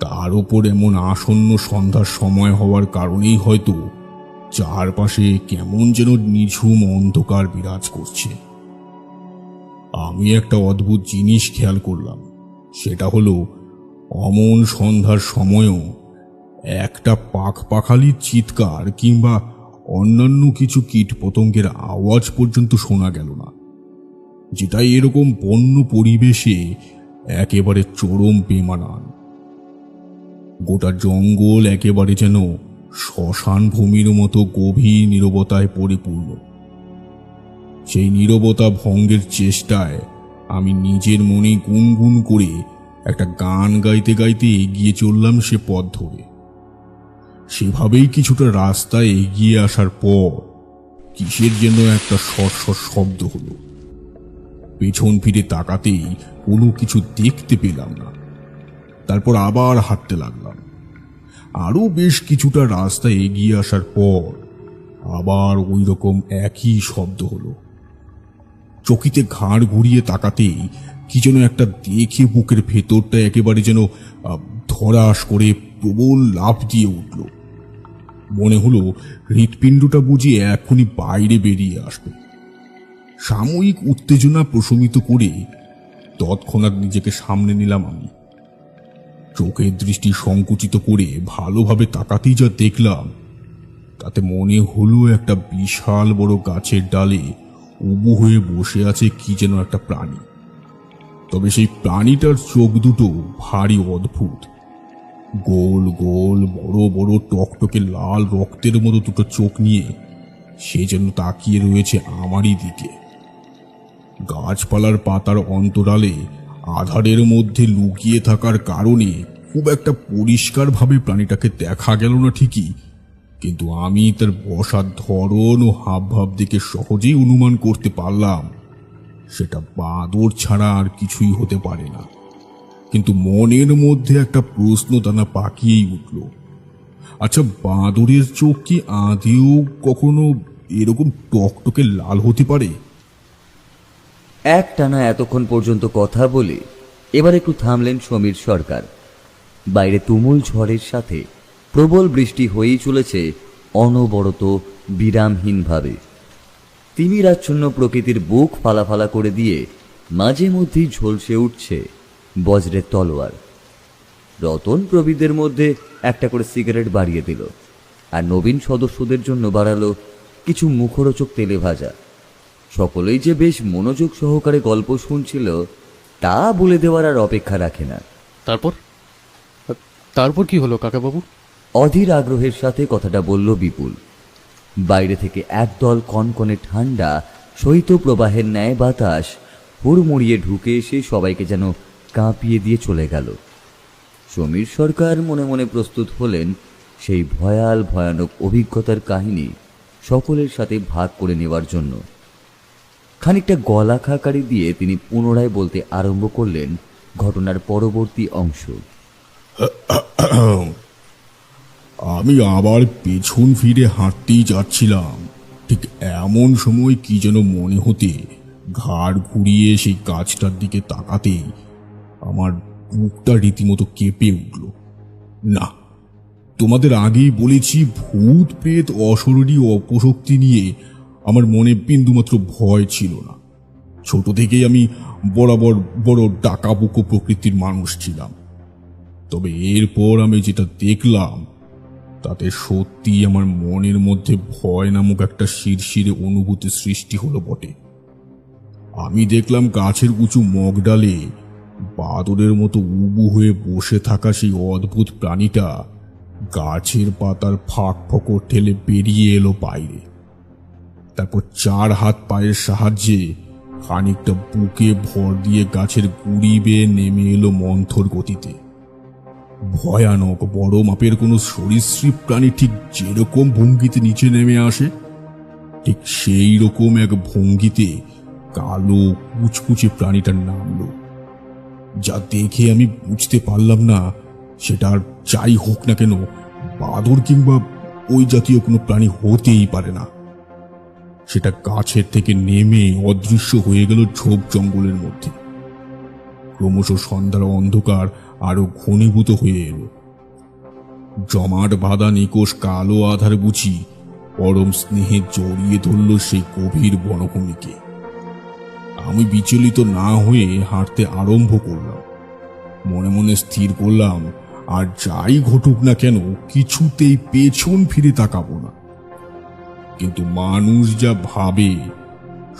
তার উপর এমন আসন্ন সন্ধ্যার সময় হওয়ার কারণেই হয়তো চারপাশে কেমন যেন নিঝুম অন্ধকার বিরাজ করছে। আমি একটা অদ্ভুত জিনিস খেয়াল করলাম, সেটা হলো অমন সন্ধ্যার সময়ও একটা পাখালির চিৎকার কিংবা অন্যান্য কিছু কীট পতঙ্গের আওয়াজ পর্যন্ত শোনা গেল না, যেটা এরকম বন্য পরিবেশে একেবারে চরম বেমানান। গোটা জঙ্গল একেবারে যেন শ্মশান ভূমির মতো গভীর নীরবতায় পরিপূর্ণ। সেই নীরবতা ভঙ্গের চেষ্টায় আমি নিজের মনে গুনগুন করে একটা গান গাইতে গাইতে এগিয়ে চললাম সে পথ ধরে। সেভাবেই কিছুটা রাস্তায় এগিয়ে আসার পর কিসের যেন একটা সরসর শব্দ হলো। পেছন ফিরে তাকাতেই কোনো কিছু দেখতে পেলাম না। তারপর আবার হাঁটতে লাগলাম। আরো বেশ কিছুটা রাস্তা এগিয়ে আসার পর আবার ওই রকম একই শব্দ হলো। চকিতে ঘাড় ঘুরিয়ে তাকাতেই কি যেন একটা দেখে বুকের ভেতরটা একেবারে যেন ধরাস করে প্রবল লাফ দিয়ে উঠল। মনে হলো হৃৎপিণ্ডটা বুঝি এখনই বাইরে বেরিয়ে আসবে। সাময়িক উত্তেজনা প্রশমিত করে তৎক্ষণাৎ নিজেকে সামনে নিলাম আমি। চোখের দৃষ্টি সংকুচিত করে ভালোভাবে তাকাতেই যা দেখলাম, তাতে মনে হলো একটা বিশাল বড় গাছের ডালে উবু হয়ে বসে আছে কি যেন একটা প্রাণী। তবে সেই প্রাণীটার চোখ দুটো ভারী অদ্ভুত। গোল গোল বড় বড় টকটকে লাল রক্তের মতো দুটো চোখ নিয়ে সে যেন তাকিয়ে রয়েছে আমারই দিকে। গাছপালার পাতার অন্তরালে আধারের মধ্যে লুকিয়ে থাকার কারণে খুব একটা পরিষ্কারভাবে প্রাণীটাকে দেখা গেল না ঠিকই, কিন্তু আমি তার বসার ধরন ও হাবভাব দেখে সহজেই অনুমান করতে পারলাম সেটা বাঁদর ছাড়া আর কিছুই হতে পারে না। কিন্তু মনের মধ্যে একটা প্রশ্ন দানা পাকিয়েই উঠল, আচ্ছা বাঁদরের চোখ কি আদেও কখনো এরকম টকটকে লাল হতে পারে? একটানা এতক্ষণ পর্যন্ত কথা বলে এবার একটু থামলেন সমীর সরকার। বাইরে তুমুল ঝড়ের সাথে প্রবল বৃষ্টি হয়েই চলেছে অনবরত বিরামহীনভাবে। তিমিরাচ্ছন্ন প্রকৃতির বুক ফালাফালা করে দিয়ে মাঝে মধ্যেই ঝলসে উঠছে বজ্রের তলোয়ার। রতন প্রবীরদের মধ্যে একটা করে সিগারেট বাড়িয়ে দিল, আর নবীন সদস্যদের জন্য বাড়ালো কিছু মুখরোচক তেলে ভাজা। সকলেই যে বেশ মনোযোগ সহকারে গল্প শুনছিল তা বলে দেওয়ার আর অপেক্ষা রাখে না। তারপর কি হলো কাকাবাবু? অধীর আগ্রহের সাথে কথাটা বলল বিপুল। বাইরে থেকে একদল কনকনে ঠান্ডা শৈত্য প্রবাহের ন্যায় বাতাস হুড়মুড়িয়ে ঢুকে এসে সবাইকে যেন কাঁপিয়ে দিয়ে চলে গেল। সমীর সরকার মনে মনে প্রস্তুত হলেন সেই ভয়ানক অভিজ্ঞতার কাহিনী সকলের সাথে ভাগ করে নেওয়ার জন্য। খানিকটা গলা খাকারি দিয়ে তিনি পুনরায় বলতে আরম্ভ করলেন ঘটনার পরবর্তী অংশ। আমি আবার পেছন ফিরে হাঁটতেই যাচ্ছিলাম, ঠিক এমন সময় কি যেন মনে হতে ঘাড় ঘুরিয়ে সেই গাছটার দিকে তাকাতেই আমার বুকটা রীতিমতো কেঁপে উঠল। না, তোমাদের আগেই বলেছি, ভূত প্রেত অশরীরী অপশক্তি নিয়ে আমার মনে বিন্দুমাত্র ভয় ছিল না। ছোট থেকেই আমি বরাবর বড় ডাকাবুকো প্রকৃতির মানুষ ছিলাম। তবে এরপর আমি যেটা দেখলাম তাতে সত্যি আমার মনের মধ্যে ভয় নামক একটা শিরশিরে অনুভূতি সৃষ্টি হলো বটে। আমি দেখলাম গাছের উঁচু মগডালে বাদরের মতো উবু হয়ে বসে থাকা সেই অদ্ভুত প্রাণীটা গাছের পাতার ফাঁক ফোকর ঠেলে বেরিয়ে এলো বাইরে। তারপর 4 হাত পায়ের সাহায্যে খানিকটা বুকে ভর দিয়ে গাছের গুড়ি বেয়ে নেমে এলো মন্থর গতিতে। ভয়ানক বড় মাপের কোনো সরীসৃপ প্রাণী ঠিক যেরকম ভঙ্গিতে নিচে নেমে আসে, ঠিক সেই রকম এক ভঙ্গিতে কালো কুচকুচে প্রাণীটা নামলো। যা দেখে আমি বুঝতে পারলাম না সেটা আর যাই হোক না কেন বাদর কিংবা ওই জাতীয় কোনো প্রাণী হতেই পারে না। সেটা গাছের থেকে নেমে অদৃশ্য হয়ে গেল ঝোপ জঙ্গলের মধ্যে। ক্রমশ সন্ধ্যার অন্ধকার আরো ঘনীভূত হয়ে এলো। জমাট বাঁধা নিকোষ কালো আধার বুঝি পরম স্নেহে জড়িয়ে ধরল সেই গভীর বনভূমিকে। আমি বিচলিত না হয়ে হাঁটতে আরম্ভ করলাম। মনে মনে স্থির করলাম আর যাই ঘটুক না কেন কিছুতেই পেছন ফিরে তাকাবো না। কিন্তু মানুষ যা ভাবে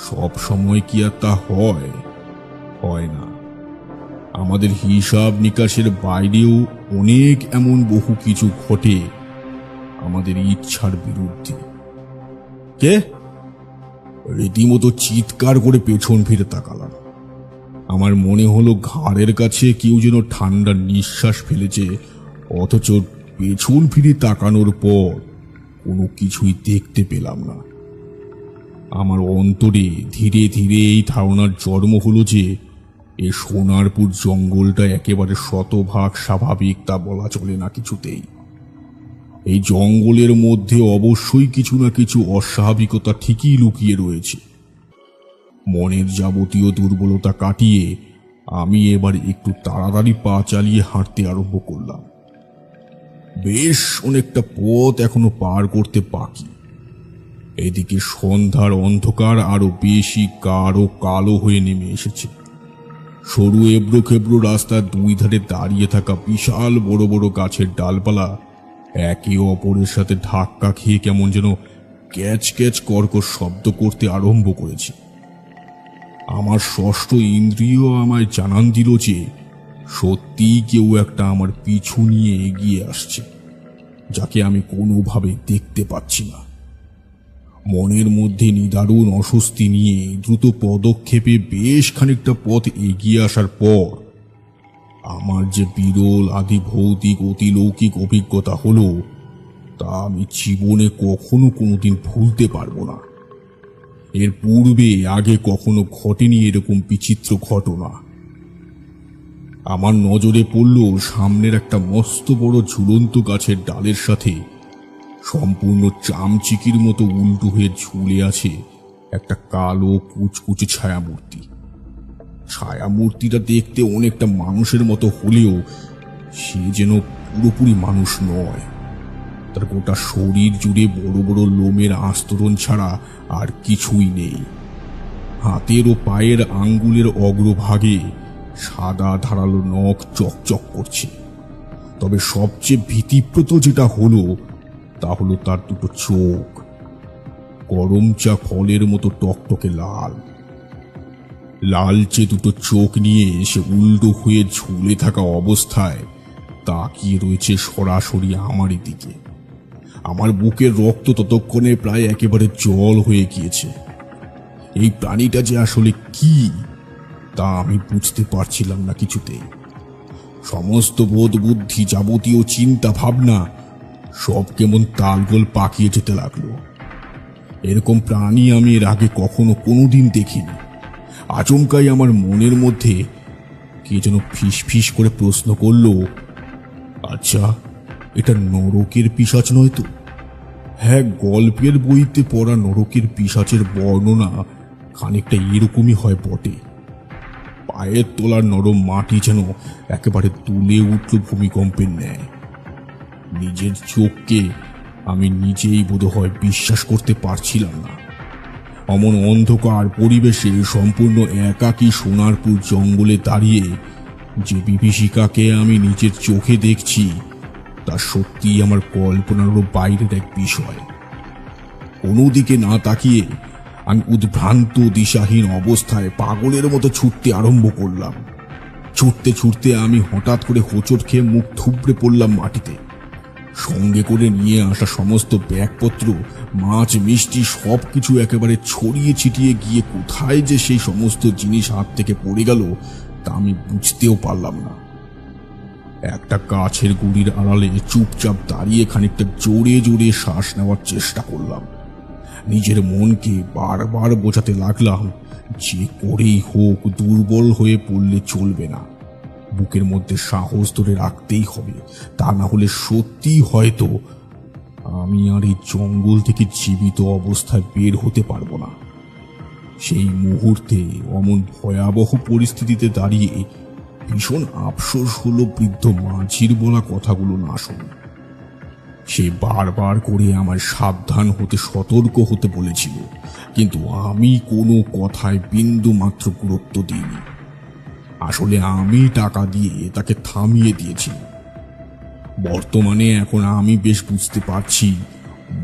সব সময় কি আর তা হয় না। আমাদের হিসাব নিকাশের বাইরেও অনেক এমন বহু কিছু ঘটে আমাদের ইচ্ছার বিরুদ্ধে। কে? রীতিমতো চিৎকার করে পেছন ফিরে তাকালাম। আমার মনে হলো ঘাড়ের কাছে কেউ যেন ঠান্ডা নিঃশ্বাস ফেলেছে, অথচ পেছন ফিরে তাকানোর পর কোনো কিছুই দেখতে পেলাম না। আমার অন্তরে ধীরে ধীরে এই ধারণার জন্ম হলো যে এই সোনারপুর জঙ্গলটা একেবারে শতভাগ স্বাভাবিক তা বলা চলে না কিছুতেই। এই জঙ্গলের মধ্যে অবশ্যই কিছু না কিছু অস্বাভাবিকতা ঠিকই লুকিয়ে রয়েছে। মনের যাবতীয় দুর্বলতা কাটিয়ে আমি এবার একটু তাড়াতাড়ি পা চালিয়ে হাঁটতে আরম্ভ করলাম। বেশ অনেকটা পথ এখনো পার করতে বাকি। এদিকে সন্ধ্যার অন্ধকার আরো বেশি গাঢ় কালো হয়ে নেমে এসেছে। সরু এবড়ো খেবড়ো রাস্তার 2 ধারে দাঁড়িয়ে থাকা বিশাল বড় বড় গাছের ডালপালা একে অপরের সাথে ধাক্কা খেয়ে কেমন যেন ক্যাচ ক্যাচ কর্কশ শব্দ করতে আরম্ভ করেছে। আমার ষষ্ঠ ইন্দ্রিয় আমায় জানান দিল যে সত্যিই কেউ একটা আমার পিছু নিয়ে এগিয়ে আসছে, যাকে আমি কোনোভাবে দেখতে পাচ্ছি না। মনের মধ্যে নিদারুণ অস্বস্তি নিয়ে দ্রুত পদক্ষেপে বেশ খানিকটা পথ এগিয়ে আসার পর আমার যে বিরল আদি ভৌতিক অতিলৌকিক অভিজ্ঞতা হলো তা আমি জীবনে কখনো কোনোদিন ভুলতে পারবো না। এর পূর্বে আগে কখনো ঘটেনি এরকম বিচিত্র ঘটনা। আমার নজরে পড়ল সামনের একটা মস্ত বড় ঝুলন্ত গাছের ডালের সাথে সম্পূর্ণ চামচিকির মতো উল্টো হয়ে ঝুলে আছে একটা কালো কুচকুচে ছায়ামূর্তি। ছায়ামূর্তিটা দেখতে অনেকটা মানুষের মতো হলেও সে যেন পুরোপুরি মানুষ নয়। তার গোটা শরীর জুড়ে বড় বড় লোমের আস্তরণ ছাড়া আর কিছুই নেই। হাতের ও পায়ের আঙ্গুলের অগ্রভাগে সাদা ধারালো নখ চকচক করছে। তবে সবচেয়ে ভীতিপ্রদ যেটা হলো তা হলো তার দুটো চোখ, গরম চা ফলের মতো টকটকে লাল। লালচে দুটো চোখ নিয়ে সে উল্টো হয়ে ঝুলে থাকা অবস্থায় তাকিয়ে রয়েছে সরাসরি আমারই দিকে। আমার বুকের রক্ত ততক্ষণে প্রায় একেবারে জল হয়ে গিয়েছে। এই প্রাণীটা যে আসলে কি তা আমি বুঝতে পারছিলাম না কিছুতেই। সমস্ত বোধ বুদ্ধি, যাবতীয় চিন্তা ভাবনা সব কেমন তালগোল পাকিয়ে যেতে লাগলো। এরকম প্রাণী আমি এর আগে কখনো কোনোদিন দেখিনি। আচমকাই আমার মনের মধ্যে কে যেন ফিস ফিস করে প্রশ্ন করলো, আচ্ছা, এটা নরকের পিশাচ নয় তো? হ্যাঁ, গল্পের বইতে পড়া নরকের পিশাচের বর্ণনা খানিকটা এরকমই হয় বটে। পায়ের তোলার নরম মাটি যেন একেবারে তুলে উঠল ভূমিকম্পের ন্যায়। নিজের চোখকে আমি নিজেই বোধহয় বিশ্বাস করতে পারছিলাম না। অমন অন্ধকার পরিবেশে সম্পূর্ণ একাকী সোনারপুর জঙ্গলে দাঁড়িয়ে যে বিভীষিকাকে আমি নিজের চোখে দেখছি, তা সত্যিই আমার কল্পনারও বাইরের এক বিষয়। কোনো দিকে না তাকিয়ে আমি উদ্ভ্রান্ত দিশাহীন অবস্থায় পাগলের মতো ছুটতে আরম্ভ করলাম। ছুটতে ছুটতে আমি হঠাৎ করে হোঁচট খেয়ে মুখ থুবড়ে পড়লাম মাটিতে। সঙ্গে করে নিয়ে আসা সমস্ত ব্যাগপত্র, মাছ, মিষ্টি সবকিছু একেবারে ছড়িয়ে ছিটিয়ে গিয়ে কোথায় যে সেই সমস্ত জিনিস হাত থেকে পড়ে গেল তা আমি বুঝতেও পারলাম না। একটা গাছের গুড়ির আড়ালে চুপচাপ দাঁড়িয়ে খানিকটা জোরে জোরে শ্বাস নেওয়ার চেষ্টা করলাম। নিজের মনকে বারবার বোঝাতে লাগলাম যে করেই হোক দুর্বল হয়ে পড়লে চলবে না, বুকের মধ্যে সাহস ধরে রাখতেই হবে। তা না হলে সত্যি হয়তো আমি আর এই জঙ্গল থেকে জীবিত অবস্থায় বের হতে পারবো না। সেই মুহূর্তে অমন ভয়াবহ পরিস্থিতিতে দাঁড়িয়ে ভীষণ আফসোস হলো বৃদ্ধ মাঝির বলা কথাগুলো না শুনে। সে বারবার করে আমার সাবধান হতে, সতর্ক হতে বলেছিল, কিন্তু আমি কোনো কথায় বিন্দু মাত্র গুরুত্ব দিইনি। আসলে আমি টাকা দিয়ে তাকে থামিয়ে দিয়েছি। বর্তমানে এখন আমি বেশ বুঝতে পারছি,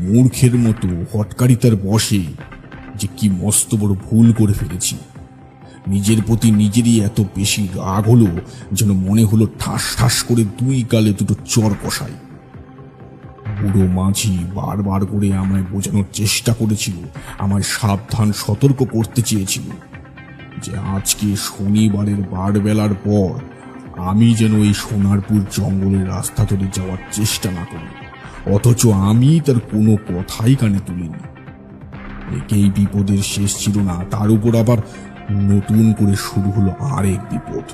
মূর্খের মতো হটকারিতার বশে যে কি মস্ত বড় ভুল করে ফেলেছি। নিজের প্রতি নিজেরই এত বেশি রাগ হলো যেন মনে হলো ঠাস ঠাস করে দুই গালে দুটো চর কষাই। বুড়ো মাঝি বারবার করে আমায় বোঝানোর চেষ্টা করেছিল, আমায় সাবধান সতর্ক করতে চেয়েছিল যে আজকে শনিবারের বারবেলার পর আমি যেন এই সোনারপুর জঙ্গলের রাস্তা ধরে যাওয়ার চেষ্টা না করি। অথচ আমি তার কোনো কথাই কানে তুলিনি। একেই বিপদের শেষ ছিল না, তার উপর আবার নতুন করে শুরু হলো আরেক বিপদ।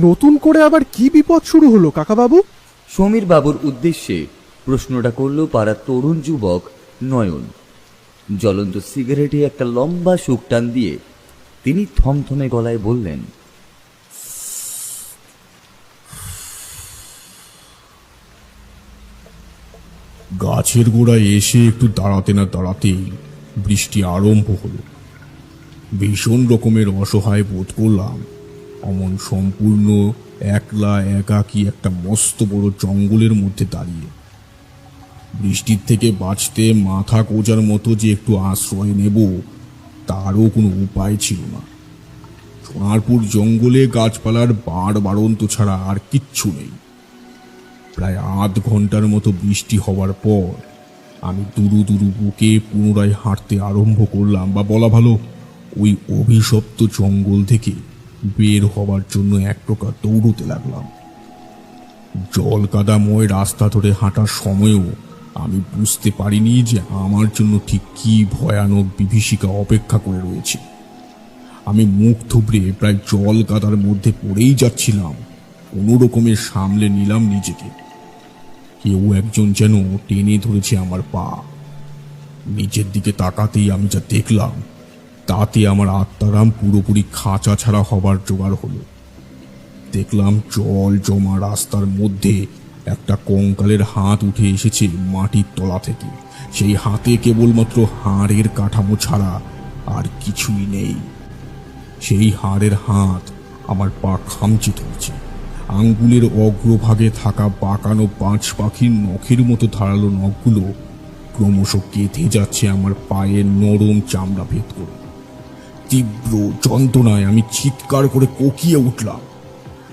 নতুন করে আবার কি বিপদ শুরু হলো কাকাবাবু? সমীর বাবুর উদ্দেশ্যে প্রশ্নটা করল পাড়ার তরুণ যুবক নয়ন। জ্বলন্ত সিগারেটে একটা লম্বা সুখ টান দিয়ে তিনি থমথমে গলায় বললেন, গাছের গোড়ায় এসে একটু দাঁড়াতে না দাঁড়াতেই বৃষ্টি আরম্ভ হলো। ভীষণ রকমের অসহায় বোধ করলাম অমন সম্পূর্ণ একলা একাকী একটা মস্ত বড় জঙ্গলের মধ্যে দাঁড়িয়ে। বৃষ্টির থেকে বাঁচতে মাথা গোজার মতো যে একটু আশ্রয় নেব তারও কোনো উপায় ছিল না। সোনারপুর জঙ্গলে গাছপালার বাড়ন্ত ছাড়া আর কিচ্ছু নেই। প্রায় আধ ঘন্টার মতো বৃষ্টি হওয়ার পর আমি দুরু দুরু বুকে পুনরায় হাঁটতে আরম্ভ করলাম, বা বলা ভালো ওই অভিশপ্ত জঙ্গল থেকে বের হওয়ার জন্য এক প্রকার দৌড়তে লাগলাম। জল কাদাময় রাস্তা ধরে হাঁটার সময়ও আমি বুঝতে পারিনি যে আমার জন্য ঠিক কি ভয়ানক বিভীষিকা অপেক্ষা করে রয়েছে। আমি মুখ থুবড়ে প্রায় জল কাদার মধ্যে পড়েই যাচ্ছিলাম। কোনো রকমের সামলে নিলাম নিজেকে। কেউ একজন যেন টেনে ধরেছে আমার পা। নিচের দিকে তাকাতেই আমি যা দেখলাম তাতে আমার আত্মারাম পুরোপুরি খাঁচা ছাড়া হবার জোগাড় হলো। দেখলাম জল জমা রাস্তার মধ্যে একটা কঙ্কালের হাত উঠে এসেছে মাটির তলা থেকে। সেই হাতে কেবলমাত্র হাড়ের কাঠামো ছাড়া আর কিছুই নেই। সেই হাড়ের হাত আমার পা খামচে ধরেছে। আঙ্গুলের অগ্রভাগে থাকা বাঁকানো পাঁচ পাখির নখের মতো ধারালো নখগুলো ক্রমশ গেঁথে যাচ্ছে আমার পায়ের নরম চামড়া ভেদ করে। তীব্র যন্ত্রণায় আমি চিৎকার করে কোকিয়ে উঠলাম।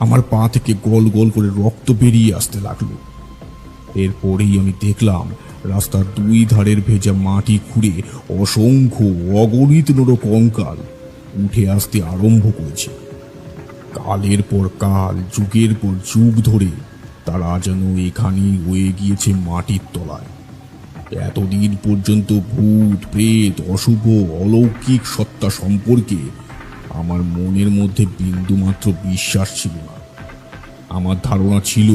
আমার পা থেকে গল গল করে রক্ত বেরিয়ে আসতে লাগলো। এরপরেই আমি দেখলাম রাস্তার দুই ধারের ভেজা মাটি খুঁড়ে অসংখ্য অগণিত নর কঙ্কাল উঠে আসতে আরম্ভ করেছে। কালের পর কাল, যুগের পর যুগ ধরে তারা যেন এখানেই রয়ে গিয়েছে মাটির তলায়। এতদিন পর্যন্ত ভূত, প্রেত, অশুভ, অলৌকিক সত্তা সম্পর্কে আমার মনের মধ্যে বিন্দুমাত্র বিশ্বাস ছিল না। আমার ধারণা ছিল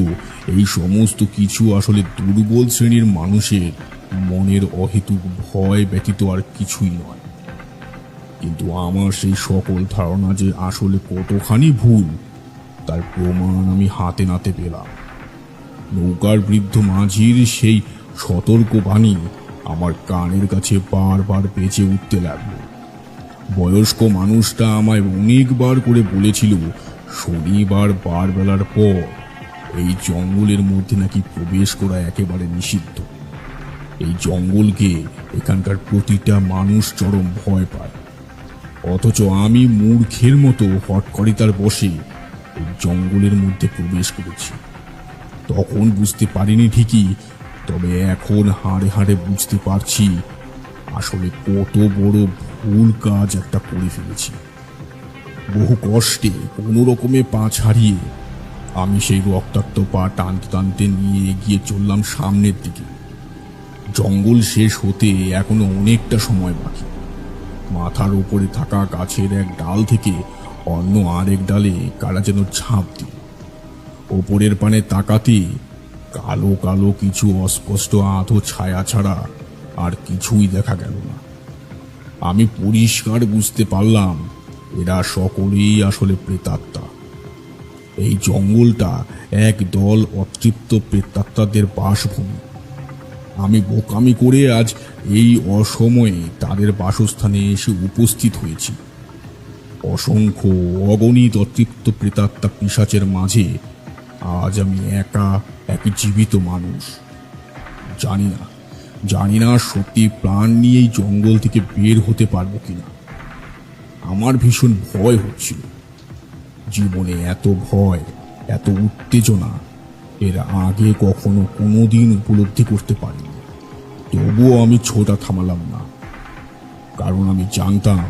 এই সমস্ত কিছু আসলে দুর্বল শ্রেণীর মানুষের মনের অহেতুক ভয় ব্যতীত আর কিছুই নয়। কিন্তু আমার সেই সকল ধারণা যে আসলে কতখানি ভুল তার প্রমাণ আমি হাতে নাতে পেলাম। নৌকার বৃদ্ধ মাঝির সেই সতর্ক বাণী আমার কানের কাছে বারবার বেজে উঠতে লাগলো। বয়স্ক মানুষটা আমায় অনেকবার করে বলেছিল শনিবার বারবেলার পর এই জঙ্গলের মধ্যে নাকি প্রবেশ করা একেবারে নিষিদ্ধ। এই জঙ্গলকে এখানকার প্রতিটা মানুষ চরম ভয় পায়, অথচ আমি মূর্খের মতো হটকরিতার বসে এই জঙ্গলের মধ্যে প্রবেশ করেছি। তখন বুঝতে পারিনি ঠিকই, তবে এখন হাড়ে হাড়ে বুঝতে পারছি আসলে কত বড় ভুল কাজ একটা করে ফেলেছি। বহু কষ্টে কোনো রকমে পা ছাড়িয়ে আমি সেই রক্তাক্ত পা টানতে টানতে নিয়ে এগিয়ে চললাম সামনের দিকে। জঙ্গল শেষ হতে এখনো অনেকটা সময় বাকি। মাথার উপরে থাকা গাছের এক ডাল থেকে অন্য আরেক ডালে কারা যেন ঝাঁপ দিল। ওপরের পানে তাকাতে কালো কালো কিছু অস্পষ্ট আধো ছায়া ছাড়া আর কিছুই দেখা গেল না। আমি পরিষ্কার বুঝতে পারলাম এরা সকলেই আসলে প্রেতাত্মা। এই জঙ্গলটা এক দল অতৃপ্ত প্রেতাত্মাদের বাসভূমি। আমি বোকামি করে আজ এই অসময়ে তাদের বাসস্থানে এসে উপস্থিত হয়েছি। অসংখ্য অগণিত অতৃপ্ত প্রেতাত্মা পিশাচের মাঝে আজ আমি একা এক জীবিত মানুষ। জানি না সত্যি প্রাণ নিয়ে এই জঙ্গল থেকে বের হতে পারবো কিনা। আমার ভীষণ ভয় হচ্ছিল। জীবনে এত ভয়, এত উত্তেজনা এর আগে কখনো কোনোদিন উপলব্ধি করতে পারিনি। তবুও আমি ছোটা থামালাম না, কারণ আমি জানতাম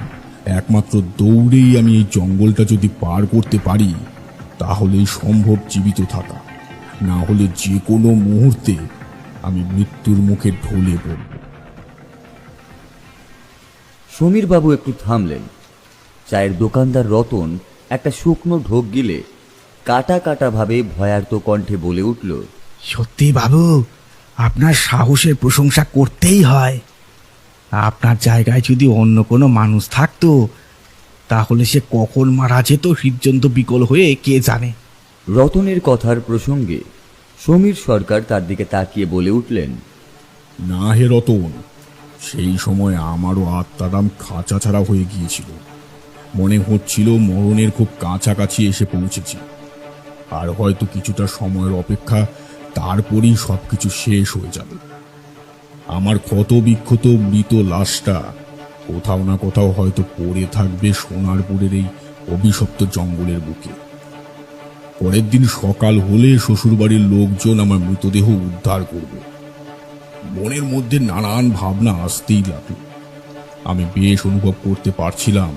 একমাত্র দৌড়েই আমি এই জঙ্গলটা যদি পার করতে পারি তাহলেই সম্ভব জীবিত থাকা, না হলে যে কোনো মুহূর্তে আমি মৃত্যুর মুখে ঢলে পড়ব। সমীর বাবু একটু থামলেন। চায়ের দোকানদার রতন একটা শুকনো ঢোক গিলে কাটা কাটা ভাবে ভয়ার্ত কণ্ঠে বলে উঠল, সত্যি বাবু, আপনার সাহসের প্রশংসা করতেই হয়। আপনার জায়গায় যদি অন্য কোনো মানুষ থাকতো তাহলে সে কখন মারা যেত হৃদযন্ত্র বিকল হয়ে কে জানে। রতনের কথার প্রসঙ্গে সমীর সরকার তার দিকে তাকিয়ে বলে উঠলেন, না হে রতন, সেই সময় আমারও আত্মারাম খাঁচা ছাড়া হয়ে গিয়েছিল। মনে হচ্ছিল মরণের খুব কাছাকাছি এসে পৌঁছেছি, আর হয়তো কিছুটা সময়ের অপেক্ষা, তারপরেই সবকিছু শেষ হয়ে যাবে। আমার ক্ষত বিক্ষত মৃত লাশটা কোথাও না কোথাও হয়তো পড়ে থাকবে সোনারপুরের এই অভিশপ্ত জঙ্গলের বুকে। পরের দিন সকাল হলে শ্বশুরবাড়ির লোকজন আমার মৃতদেহ উদ্ধার করবে। মনের মধ্যে নানান ভাবনা আসতেই লাগলো। আমি বেশ অনুভব করতে পারছিলাম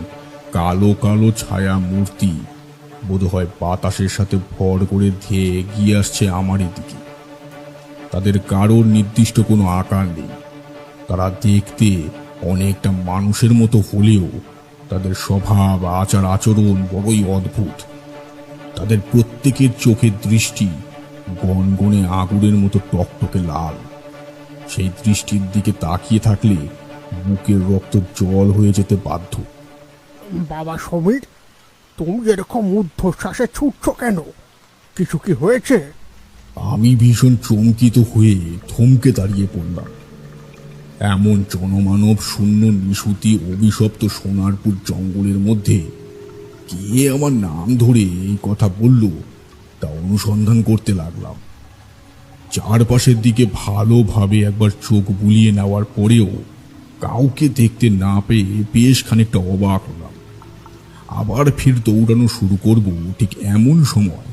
কালো কালো ছায়া মূর্তি বোধহয় বাতাসের সাথে ভর করে ধেয়ে এগিয়ে আসছে আমারই দিকে। তাদের কারোর নির্দিষ্ট কোনো আকার নেই। তারা দেখতে অনেকটা মানুষের মতো হলেও তাদের স্বভাব, আচার আচরণ বড়ই অদ্ভুত। তাদের প্রত্যেকের চোখের দৃষ্টি গনগনে আগুনের মতো টকটকে লাল। সেই দৃষ্টির দিকে তাকিয়ে থাকলে বুকের রক্ত জল হয়ে যেতে বাধ্য। বাবা সমীর, তুমি এরকম ঊর্ধ্বশ্বাসে ছুটছো কেন? কিছু কি হয়েছে? আমি ভীষণ চমকিত হয়ে থমকে দাঁড়িয়ে পড়লাম। এমন জনমানব শূন্য নিশুতি অভিশপ্ত সোনারপুর জঙ্গলের মধ্যে কে আমার নাম ধরে এই কথা বলল তা অনুসন্ধান করতে লাগলাম। চারপাশের দিকে ভালোভাবে একবার চোখ বুলিয়ে নেওয়ার পরেও কাউকে দেখতে না পেয়ে বেশ খানিকটা অবাক হলাম। আবার ফির দৌড়ানো শুরু করব, ঠিক এমন সময়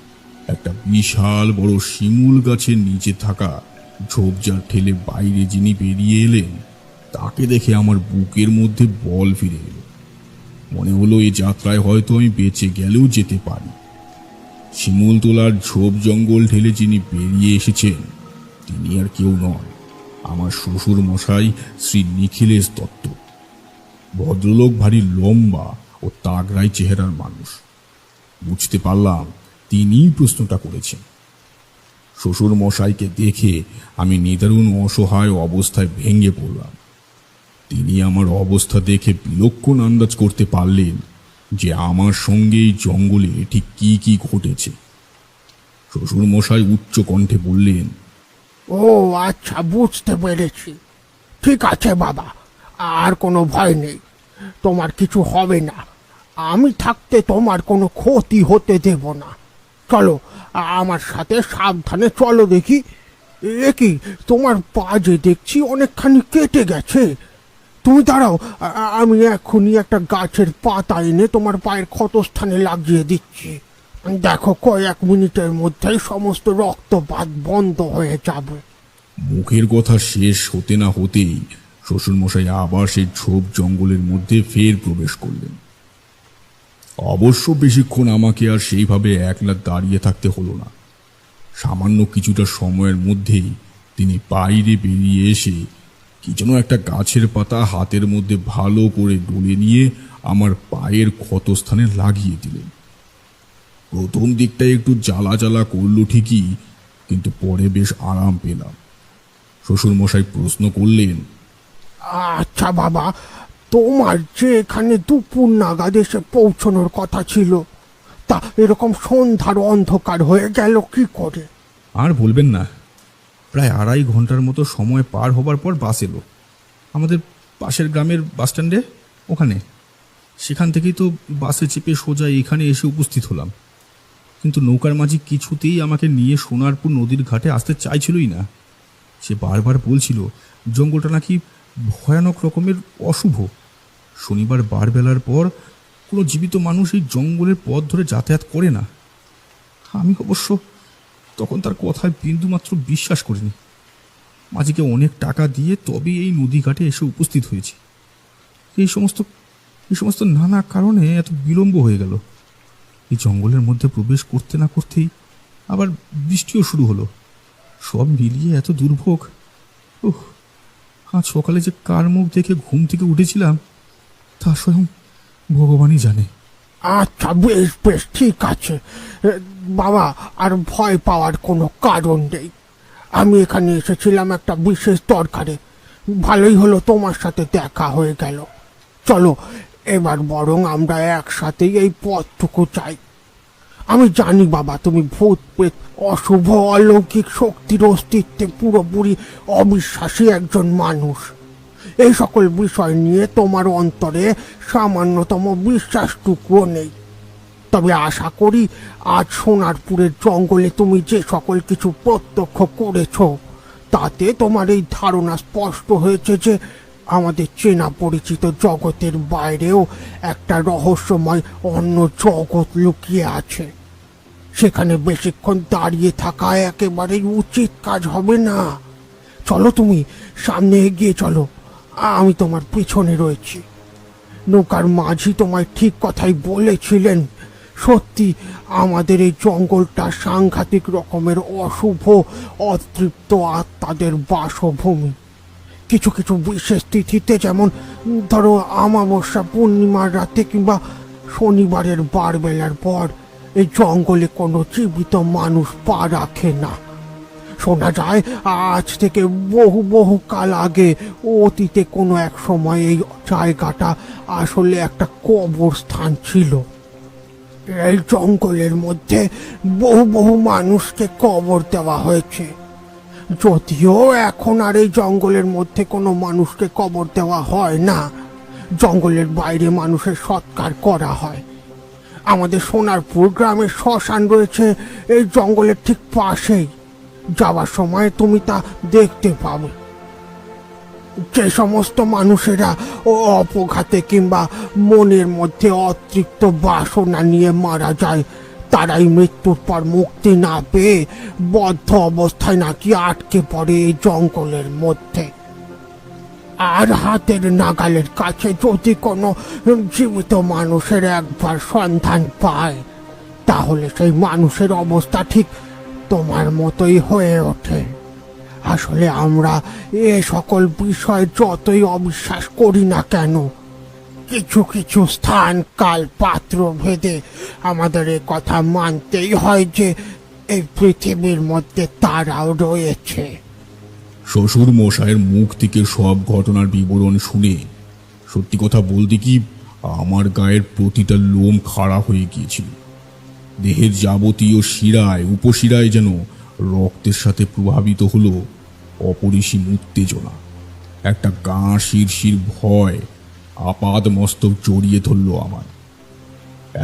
একটা বিশাল বড় শিমুল গাছের নিচে থাকা ঝোপঝাড় ঠেলে বাইরে যিনি বেরিয়ে এলেন তাকে দেখে আমার বুকের মধ্যে বল ফিরে এলো। মনে হলো এই যাত্রায় হয়তো আমি বেঁচে গেলেও যেতে পারি। শিমুলতলার ঝোপ জঙ্গল ঠেলে যিনি বেরিয়ে এসেছেন তিনি আর কেউ নয়, আমার শ্বশুর মশাই শ্রী নিখিলেশ দত্ত। ভদ্রলোক ভারী লম্বা ও তাগড়াই চেহারার মানুষ। বুঝতে পারলাম তিনিই প্রশ্নটা করেছেন। শ্বশুর মশাইকে দেখে আমি নিদারুণ অসহায় অবস্থায় ভেঙে পড়লাম। তিনি আমার অবস্থা দেখে বিলক্ষণ আন্দাজ করতে পারলেন যে আমার সঙ্গে এই জঙ্গলে ঠিক কি কি ঘটেছে। শ্বশুর মশাই উচ্চ কণ্ঠে বললেন, ও আচ্ছা, বুঝতে পেরেছি। ঠিক আছে বাবা, আর কোনো ভয় নেই, তোমার কিছু হবে না। আমি থাকতে তোমার কোনো ক্ষতি হতে দেব না। চলো আমার সাথে সাবধানে চলো দেখি। এ কি, তোমার পা যে দেখছি অনেকখানি কেটে গেছে। তুমি দাঁড়াও, আমি এখনই একটা গাছের পাতা এনে তোমার পায়ের ক্ষতস্থানে লাগিয়ে দিচ্ছি। দেখো, কয়েক মিনিটের মধ্যেই সমস্ত রক্তপাত বন্ধ হয়ে যাবে। মুখের কথা শেষ হতে না হতেই শ্বশুরমশাই আবার সেই ঝোপ জঙ্গলের মধ্যে ফের প্রবেশ করলেন। অবশ্য বেশিক্ষণ আমাকে আর সেইভাবে একলা দাঁড়িয়ে থাকতে হলো না। সামান্য কিছুটা সময়ের মধ্যেই তিনি বাইরে বেরিয়ে এসে কি যেন একটা গাছের পাতা হাতের মধ্যে ভালো করে ডলে নিয়ে আমার পায়ের ক্ষতস্থানে লাগিয়ে দিলেন। প্রথম দিকটা একটু জ্বালা জ্বালা করলো ঠিকই, কিন্তু পরে বেশ আরাম পেলাম। শ্বশুরমশাই প্রশ্ন করলেন, আচ্ছা বাবা, তোমার যে এখানে দুপুর নাগাদ এসে পৌঁছানোর কথা ছিল, তা এরকম সন্ধ্যার অন্ধকার হয়ে গেল কি করে? আর বলবেন না, প্রায় 2.5 ঘন্টার মতো সময় পার হবার পর বাস এলো আমাদের পাশের গ্রামের বাস স্ট্যান্ডে। ওখানে সেখান থেকেই তো বাসে চেপে সোজা এখানে এসে উপস্থিত হলাম। কিন্তু নৌকার মাঝি কিছুতেই আমাকে নিয়ে সোনারপুর নদীর ঘাটে আসতে চাইছিলই না। সে বারবার বলছিল জঙ্গলটা নাকি ভয়ানক রকমের অশুভ। শনিবার বারবেলার পর কোনো জীবিত মানুষ এই জঙ্গলের পথ ধরে যাতায়াত করে না। আমি অবশ্য তখন তার কথায় বিন্দুমাত্র বিশ্বাস করিনি। মাঝিকে অনেক টাকা দিয়ে তবে এই নদীঘাটে এসে উপস্থিত হয়েছে। এই সমস্ত নানা কারণে এত বিলম্ব হয়ে গেল। এই জঙ্গলের মধ্যে প্রবেশ করতে না করতেই আবার বৃষ্টিও শুরু হলো। সব মিলিয়ে এত দুর্ভোগ। আজ সকালে যে কার মুখ দেখে ঘুম থেকে উঠেছিলাম তা স্বয়ং ভগবানই জানে। আচ্ছা, বেশ বেশ, ঠিক আছে বাবা, আর ভয় পাওয়ার কোনো কারণ নেই। আমি এখানে এসেছিলাম একটা বিশেষ দরকারে। ভালোই হলো তোমার সাথে দেখা হয়ে গেল। চলো এবার বরং আমরা একসাথেই এই পথটুকু চাই। আমি জানি বাবা, তুমি ভূত প্রেত অশুভ অলৌকিক শক্তির অস্তিত্বে পুরোপুরি অবিশ্বাসী একজন মানুষ। এই সকল বিষয় নিয়ে তোমার অন্তরে সামান্যতম বিশ্বাসটুকুও নেই। তবে আশা করি আজ সোনারপুরের জঙ্গলে তুমি যে সকল কিছু প্রত্যক্ষ করেছ তাতে তোমার এই ধারণা স্পষ্ট হয়েছে যে আমাদের চেনা পরিচিত জগতের বাইরেও একটা রহস্যময় অন্য জগৎ লুকিয়ে আছে। সেখানে বেশিক্ষণ দাঁড়িয়ে থাকা একেবারেই উচিত কাজ হবে না। চলো, তুমি সামনে এগিয়ে চলো, আমি তোমার পিছনে রয়েছি। নৌকার মাঝি তোমায় ঠিক কথাই বলেছিলেন। সত্যি আমাদের এই জঙ্গলটা সাংঘাতিক রকমের অশুভ অতৃপ্ত আত্মাদের বাসভূমি। কিছু কিছু বিশেষ তিথিতে, যেমন ধরো অমাবস্যা, পূর্ণিমার রাতে কিংবা শনিবারের বারবেলার পর এই জঙ্গলে কোনো জীবিত মানুষ পা রাখে না। শোনা যায় আজ থেকে বহু বহু কাল আগে অতীতে কোনো এক সময় এই জায়গাটা আসলে একটা কবরস্থান ছিল। এই জঙ্গলের মধ্যে বহু বহু মানুষকে কবর দেওয়া হয়েছে। যদিও এখন আর এই জঙ্গলের মধ্যে কোনো মানুষকে কবর দেওয়া হয় না, জঙ্গলের বাইরে মানুষের সৎকার করা হয়। আমাদের সোনারপুর গ্রামের শ্মশান রয়েছে এই জঙ্গলের ঠিক পাশেই। যাওয়ার সময় তুমি তা দেখতে পাবে। যে সমস্ত মানুষেরা অপঘাতে কিংবা মনের মধ্যে অতৃপ্ত বাসনা নিয়ে মারা যায় তারাই মৃত্যুর পর মুক্তি না পেয়ে বদ্ধ অবস্থায় নাকি আটকে পড়ে এই জঙ্গলের মধ্যে। আর হাতের নাগালের কাছে যদি কোনো জীবিত মানুষের একবার সন্ধান পায়, তাহলে সেই মানুষের অবস্থা ঠিক তোমার মতোই হয়ে ওঠে। আসলে আমরা এ সকল বিষয় যতই অবিশ্বাস করি না কেন, কিছু কিছু স্থান কাল পাত্র ভেদে আমাদের এ কথা মানতেই হয় যে এই পৃথিবীর মধ্যে তারাও রয়েছে। শ্বশুর মশাইয়ের মুখ থেকে সব ঘটনার বিবরণ শুনে সত্যি কথা বলতে কি আমার গায়ের প্রতিটা লোম খাড়া হয়ে গিয়েছিল। দেহের যাবতীয় শিরায় উপশিরায় যেন রক্তের সাথে প্রভাবিত হলো অপরিসীম উত্তেজনা। একটা গা শিরশির ভয় আপাদ মস্তক জড়িয়ে ধরল আমার।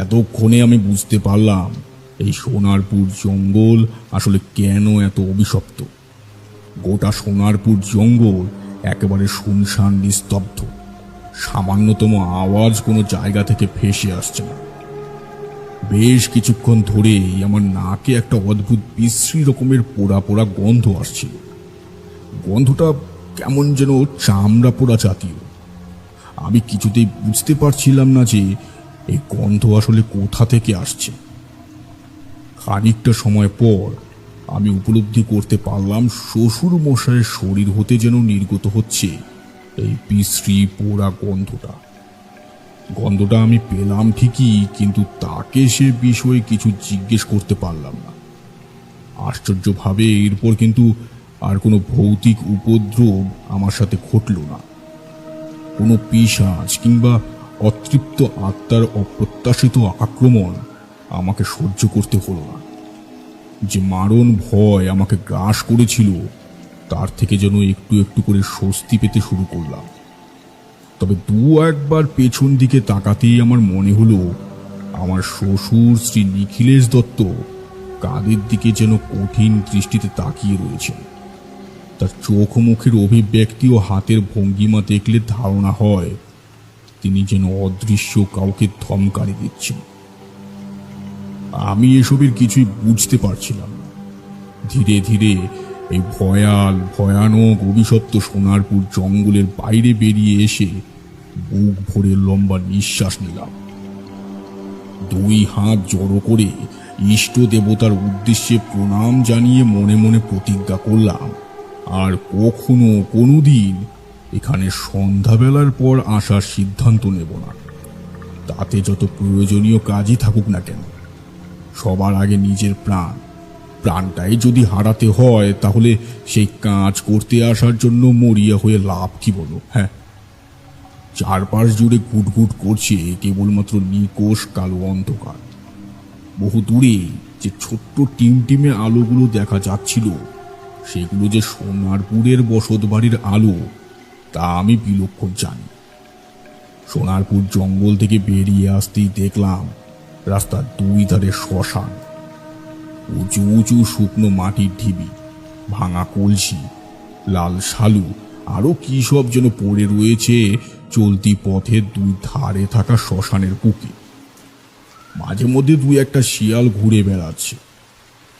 এতক্ষণে আমি বুঝতে পারলাম এই সোনারপুর জঙ্গল আসলে কেন এত অভিশপ্ত। গোটা সোনারপুর জঙ্গল একেবারে শুনশান নিস্তব্ধ, সামান্যতম আওয়াজ কোনো জায়গা থেকে ভেসে আসছে না। বেশ কিছুক্ষণ ধরেই আমার নাকে একটা অদ্ভুত বিশ্রী রকমের পোড়া পোড়া গন্ধ আসছিল। গন্ধটা কেমন যেন চামড়া পোড়া জাতীয়। আমি কিছুতেই বুঝতে পারছিলাম না যে এই গন্ধ আসলে কোথা থেকে আসছে। খানিকটা সময় পর আমি উপলব্ধি করতে পারলাম শ্বশুর মশাইয়ের শরীর হতে যেন নির্গত হচ্ছে এই বিশ্রী পোড়া গন্ধটা। গন্ধটা আমি পেলাম ঠিকই, কিন্তু তাকে সে বিষয়ে কিছু জিজ্ঞেস করতে পারলাম না। আশ্চর্যভাবে এরপর কিন্তু আর কোনো ভৌতিক উপদ্রব আমার সাথে ঘটল না। কোনো পিশাচ কিংবা অতৃপ্ত আত্মার অপ্রত্যাশিত আক্রমণ আমাকে সহ্য করতে হলো না। যে মারণ ভয় আমাকে গ্রাস করেছিল তার থেকে যেন একটু একটু করে স্বস্তি পেতে শুরু করলাম। তবে দু একবার পেছন দিকে তাকাতেই আমার মনে হলো আমার শ্বশুর শ্রী নিখিলেশ দত্ত কাদের দিকে যেন কঠিন দৃষ্টিতে তাকিয়ে রয়েছে। তার চোখ মুখের অভিব্যক্তি ও হাতের ভঙ্গিমা দেখলে ধারণা হয় তিনি যেন অদৃশ্য কাউকে ধমকারি দিচ্ছেন। আমি এসবের কিছুই বুঝতে পারছিলাম না। ধীরে ধীরে এই ভয়ানক অভিশপ্ত সোনারপুর জঙ্গলের বাইরে বেরিয়ে এসে বুক ভরে লম্বা নিঃশ্বাস নিলাম। দুই হাত জড়ো করে ইষ্ট দেবতার উদ্দেশ্যে প্রণাম জানিয়ে মনে মনে প্রতিজ্ঞা করলাম আর কখনো কোনোদিন এখানে সন্ধ্যাবেলার পর আসার সিদ্ধান্ত নেব না। তাতে যত প্রয়োজনীয় কাজই থাকুক না কেন, সবার আগে নিজের প্রাণটাই যদি হারাতে হয় তাহলে সেই কাজ করতে আসার জন্য মরিয়া হয়ে লাভ কি বলো? হ্যাঁ, চারপাশ জুড়ে ঘুটঘুট করছে কেবলমাত্র নিকোষ কালো অন্ধকার। বহু দূরে যে ছোট্ট টিমটিমে আলোগুলো দেখা যাচ্ছিল সেগুলো যে সোনারপুরের বসত বাড়ির আলো তা আমি বিলক্ষণ জানি। সোনারপুর জঙ্গল থেকে বেরিয়ে আসতেই দেখলাম রাস্তার দুই ধারে শ্মশান। উঁচু উঁচু শুকনো মাটির ঢিবি, ভাঙা কলসি, লাল শালু আরো কি সব যেন পড়ে রয়েছে চলতি পথের দুই ধারে থাকা শ্মশানের বুকে। মাঝে মধ্যে দুই একটা শিয়াল ঘুরে বেড়াচ্ছে।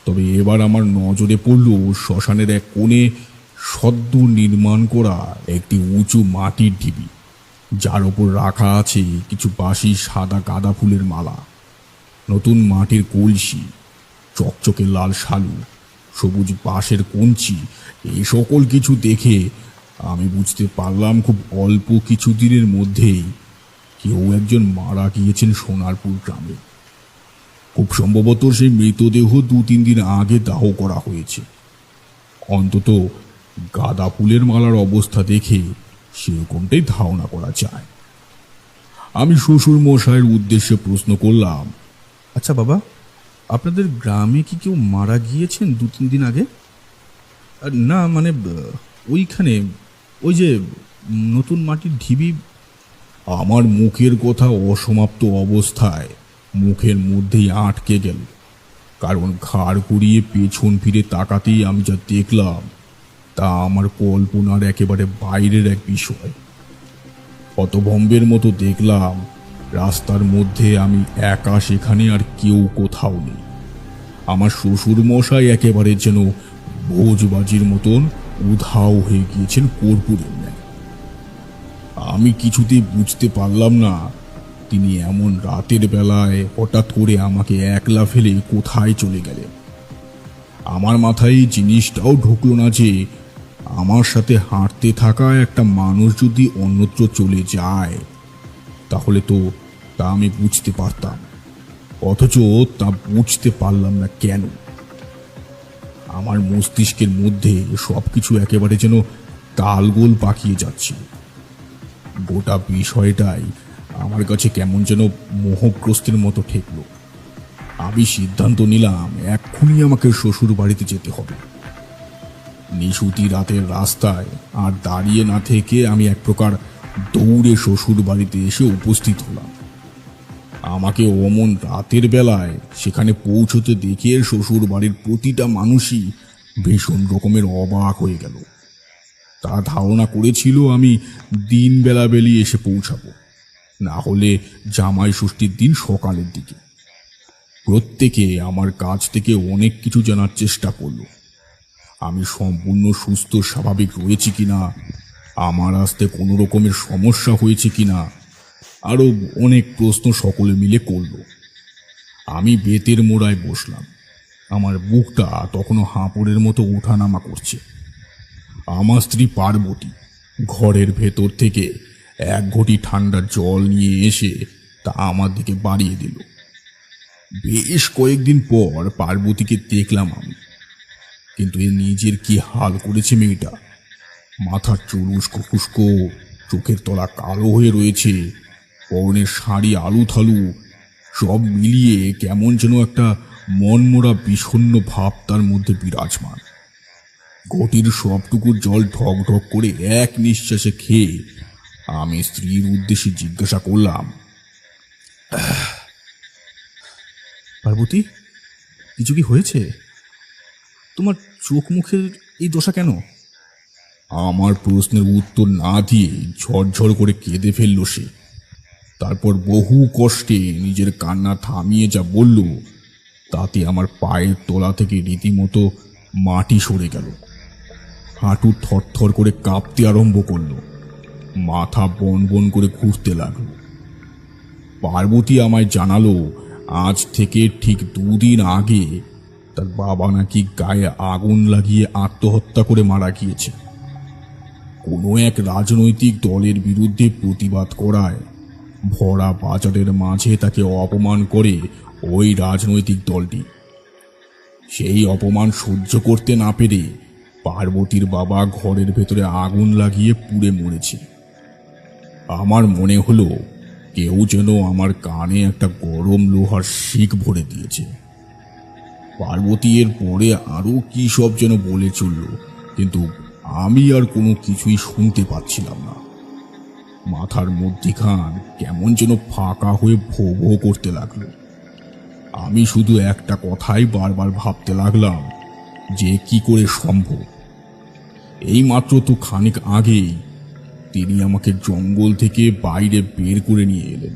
তবে এবার আমার নজরে পড়ল শ্মশানের এক কোণে সদ্য নির্মাণ করা একটি উঁচু মাটির ঢিবি, যার ওপর রাখা আছে কিছু বাসি সাদা গাঁদা ফুলের মালা, নতুন মাটির কলসি, চকচকে লাল শালু, সবুজ বাঁশের কঞ্চি। এই সকল কিছু দেখে আমি বুঝতে পারলাম খুব অল্প কিছু দিনের মধ্যেই কেউ একজন মারা গিয়েছেন সোনারপুর গ্রামে। খুব সম্ভবত সেই মৃতদেহ 2-3 দিন আগে দাহ করা হয়েছে। অন্তত গাঁদা ফুলের মালার অবস্থা দেখে সেরকমটাই ধারণা করা যায়। আমি শ্বশুর মশাইয়ের উদ্দেশ্যে প্রশ্ন করলাম, আচ্ছা বাবা, আপনাদের গ্রামে কি কেউ মারা গিয়েছেন 2-3 দিন আগে? না মানে ওইখানে ওই যে নতুন মাটির ঢিবি। আমার মুখের কথা অসমাপ্ত অবস্থায় মুখের মধ্যেই আটকে গেল, কারণ ঘাড় ঘুরিয়ে পেছন ফিরে তাকাতেই আমি যা দেখলাম তা আমার কল্পনার একেবারে বাইরের এক বিষয়। হতভম্বের মতো দেখলাম রাস্তার মধ্যে আমি একা, সেখানে আর কেউ কোথাও নেই। আমার শ্বশুর মশাই একেবারে যেন ভোজবাজির মতন উধাও হয়ে গিয়েছেন কর্পূরের ন্যায়। আমি কিছুতেই বুঝতে পারলাম না তিনি এমন রাতের বেলায় হঠাৎ করে আমাকে একলা ফেলে কোথায় চলে গেলেন। আমার মাথায় এই জিনিসটাও ঢুকলো না যে আমার সাথে হাঁটতে থাকা একটা মানুষ যদি অন্যত্র চলে যায় তাহলে তো তা আমি বুঝতে পারতাম, অথচ তা বুঝতে পারলাম না কেন। আমার মস্তিষ্কের মধ্যে সবকিছু একেবারে যেন তালগোল পাকিয়ে যাচ্ছে। গোটা বিষয়টাই আমার কাছে কেমন যেন মোহগ্রস্তের মতো ঠেকল। আমি সিদ্ধান্ত নিলাম এক্ষুনি আমাকে শ্বশুর বাড়িতে যেতে হবে। নিশুতি রাতের রাস্তায় আর দাঁড়িয়ে না থেকে আমি এক প্রকার দৌড়ে শ্বশুর বাড়িতে এসে উপস্থিত হলাম। আমাকে অমন রাতের বেলায় সেখানে পৌঁছতে দেখে শ্বশুর বাড়ির প্রতিটা মানুষই ভীষণ রকমের অবাক হয়ে গেল। তারা ধারণা করেছিল আমি দিন বেলা বেলিয়ে এসে পৌঁছাবো, না হলে জামাই ষষ্ঠীর দিন সকালের দিকে। প্রত্যেকে আমার কাছ থেকে অনেক কিছু জানার চেষ্টা করলো। আমি সম্পূর্ণ সুস্থ স্বাভাবিক রয়েছি কিনা, আমার আসতে কোনো রকমের সমস্যা হয়েছে কিনা, আরও অনেক প্রশ্ন সকলে মিলে করল। আমি বেতের মোড়ায় বসলাম। আমার বুকটা তখনও হাঁপড়ের মতো ওঠানামা করছে। আমার স্ত্রী পার্বতী ঘরের ভেতর থেকে এক ঘটি ঠান্ডা জল নিয়ে এসে তা আমার দিকে বাড়িয়ে দিল। বেশ কয়েকদিন পর পার্বতীকে দেখলাম আমি, কিন্তু এ নিজের কি হাল করেছে মেয়েটা। মাথার চুল উস্কো খুস্কো, চোখের তলা কালো হয়ে রয়েছে, পরনের শাড়ি আলু থালু, সব মিলিয়ে কেমন যেন একটা মনমরা বিষণ্ণ ভাব তার মধ্যে বিরাজমান। ঘটির সবটুকু জল ঢক ঢক করে এক নিঃশ্বাসে খেয়ে আমি স্ত্রীর উদ্দেশ্যে জিজ্ঞাসা করলাম, পার্বতী, কিছু কি হয়েছে? তোমার চোখ মুখের এই দশা কেন? আমার প্রশ্নের উত্তর না দিয়ে ঝরঝর করে কেঁদে ফেলল সে। তারপর বহু কষ্টে নিজের কান্না থামিয়ে যা বলল তাতে আমার পায়ের তলা থেকে রীতিমতো মাটি সরে গেল। হাঁটু থরথর করে কাঁপতে আরম্ভ করলো, মাথা বন বন করে ঘুরতে লাগলো। পার্বতী আমায় জানালো আজ থেকে ঠিক 2 দিন আগে তার বাবা নাকি গায়ে আগুন লাগিয়ে আত্মহত্যা করে মারা গিয়েছে। কোনো এক রাজনৈতিক দলের বিরুদ্ধে প্রতিবাদ করায় ভরা বাজারের মাঝে তাকে অপমান করে ওই রাজনৈতিক দলটি। সেই অপমান সহ্য করতে না পেরে পার্বতীর বাবা ঘরের ভেতরে আগুন লাগিয়ে পুড়ে মরেছে। আমার মনে হলো কেউ যেন আমার কানে একটা গরম লোহার শিক ভরে দিয়েছে। পার্বতী এর পরে আরো কি সব যেন বলে চলল, কিন্তু আমি আর কোনো কিছুই শুনতে পাচ্ছিলাম না। মাথার মধ্যিখান কেমন যেন ফাঁকা হয়ে ভো ভো করতে লাগলো। আমি শুধু একটা কথাই বারবার ভাবতে লাগলাম যে কি করে সম্ভব। এই মাত্র তো খানিক আগেই তিনি আমাকে জঙ্গল থেকে বাইরে বের করে নিয়ে এলেন।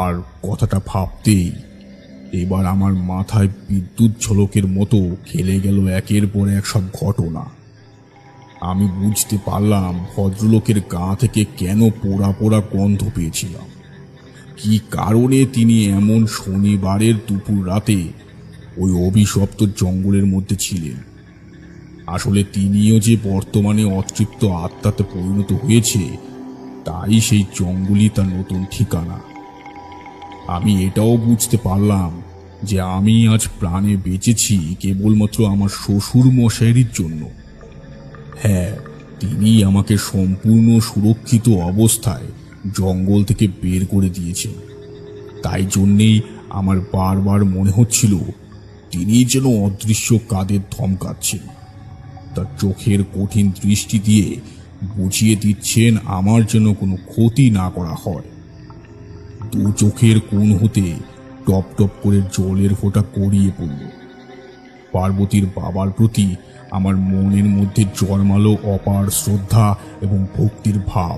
আর কথাটা ভাবতেই এবার আমার মাথায় বিদ্যুৎ ঝলকের মতো খেলে গেল একের পর এক সব ঘটনা। আমি বুঝতে পারলাম ভদ্রলোকের গা থেকে কেন পোড়া পোড়া গন্ধ পেয়েছিলাম, কি কারণে তিনি এমন শনিবারের দুপুর রাতে ওই অভিশপ্ত জঙ্গলের মধ্যে ছিলেন। আসলে তিনিও যে বর্তমানে অতৃপ্ত আত্মাতে পরিণত হয়েছে, তাই সেই জঙ্গলই তার নতুন ঠিকানা। আমি এটাও বুঝতে পারলাম যে আমি আজ প্রাণে বেঁচেছি কেবলমাত্র আমার শ্বশুর মশাইয়ের জন্য। হ্যাঁ, তিনি আমাকে সম্পূর্ণ সুরক্ষিত অবস্থায় জঙ্গল থেকে বের করে দিয়েছেন। তাই জন্যেই আমার বারবার মনে হচ্ছিল তিনি যেন অদৃশ্য কাঁধে ধমকাচ্ছেন, তার চোখের কঠিন দৃষ্টি দিয়ে বুঝিয়ে দিচ্ছেন আমার যেন কোনো ক্ষতি না করা হয়। 2 চোখের কোণ হতে টপ টপ করে জলের ফোঁটা গড়িয়ে পড়ল। পার্বতীর বাবার প্রতি আমার মনের মধ্যে জন্মালো অপার শ্রদ্ধা এবং ভক্তির ভাব।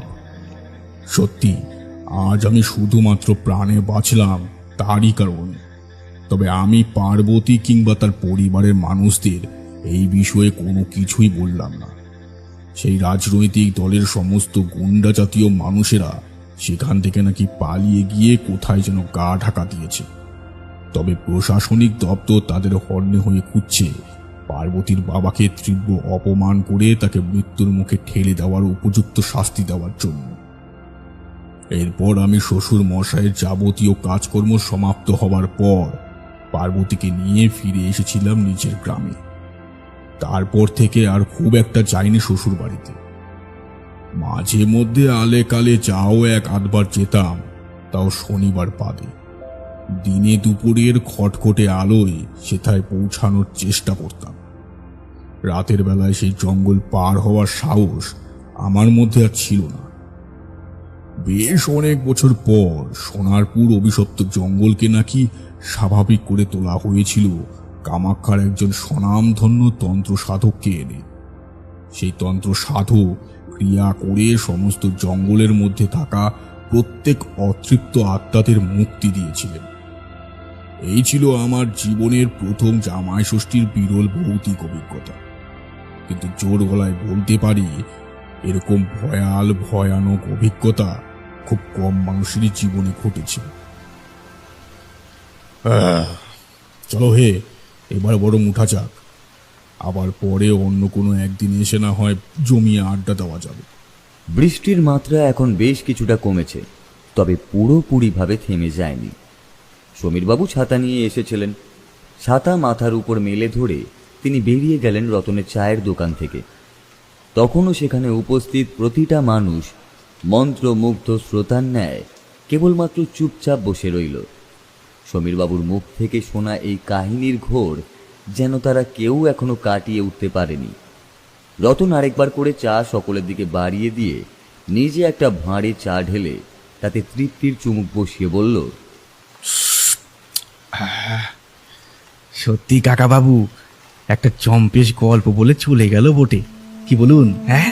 সত্যি আজ আমি শুধুমাত্র প্রাণে বাঁচলাম তারই কারণে। তবে আমি পার্বতী কিংবা তার পরিবারের মানুষদের এই বিষয়ে কোনো কিছুই বললাম না। সেই রাজনৈতিক দলের সমস্ত গুন্ডা জাতীয় মানুষেরা সেখান থেকে নাকি পালিয়ে গিয়ে কোথায় যেন গা ঢাকা দিয়েছে। তবে প্রশাসনিক দপ্তর তাদের হন্যে হয়ে খুঁজছে পার্বতীর বাবাকে তীব্র অপমান করে তাকে মৃত্যুর মুখে ঠেলে দেওয়ার উপযুক্ত শাস্তি দেওয়ার জন্য। এরপর আমি শ্বশুর মশাইয়ের যাবতীয় কাজকর্ম সমাপ্ত হবার পর পার্বতীকে নিয়ে ফিরে এসেছিলাম নিজের গ্রামে। তারপর থেকে আর খুব একটা যাইনি শ্বশুর বাড়িতে। মাঝে মধ্যে আলে কালে যাও এক আধবার যেতাম, তাও শনিবার বাদে। দিনে দুপুরের খটখটে আলোয় সেথায় পৌঁছানোর চেষ্টা করতাম। রাতের বেলায় সেই জঙ্গল পার হওয়ার সাহস আমার মধ্যে আর ছিল না। বেশ অনেক বছর পর সোনারপুর অভিশপ্ত জঙ্গলকে নাকি স্বাভাবিক করে তোলা হয়েছিল কামাখ্যার একজন স্বনামধন্য তন্ত্র সাধককে এনে। সেই তন্ত্র সাধক ক্রিয়া করে সমস্ত জঙ্গলের মধ্যে থাকা প্রত্যেক অতৃপ্ত আত্মাদের মুক্তি দিয়েছিলেন। এই ছিল আমার জীবনের প্রথম জামাই ষষ্ঠীর বিরল ভৌতিক অভিজ্ঞতা। কিন্তু জোর গলায় বলতে পারি, এরকম ভয়ানক অভিজ্ঞতা খুব কম মানুষেরই জীবনে ঘটেছে। চলো হে, এবার বড় উঠা যাক। আবার পরে অন্য কোনো একদিন এসে না হয় জমিয়ে আড্ডা দেওয়া যাবে। বৃষ্টির মাত্রা এখন বেশ কিছুটা কমেছে, তবে পুরোপুরিভাবে থেমে যায়নি। সমীরবাবু ছাতা নিয়ে এসেছিলেন। ছাতা মাথার উপর মেলে ধরে তিনি বেরিয়ে গেলেন রতনের চায়ের দোকান থেকে। তখনও সেখানে উপস্থিত প্রতিটা মানুষ মন্ত্রমুগ্ধ শ্রোতার ন্যায় কেবলমাত্র চুপচাপ বসে রইল। সমীরবাবুর মুখ থেকে শোনা এই কাহিনীর ঘোর যেন তারা কেউ এখনো কাটিয়ে উঠতে পারেনি। রতন আরেকবার করে চা সকলের দিকে বাড়িয়ে দিয়ে নিজে একটা ভাঁড়ে চা ঢেলে তাতে তৃপ্তির চুমুক বসিয়ে বলল, সত্যি কাকা বাবু, একটা চম্পেশ গল্প বলে চলে গেল বটে, কি বলুন? হ্যাঁ,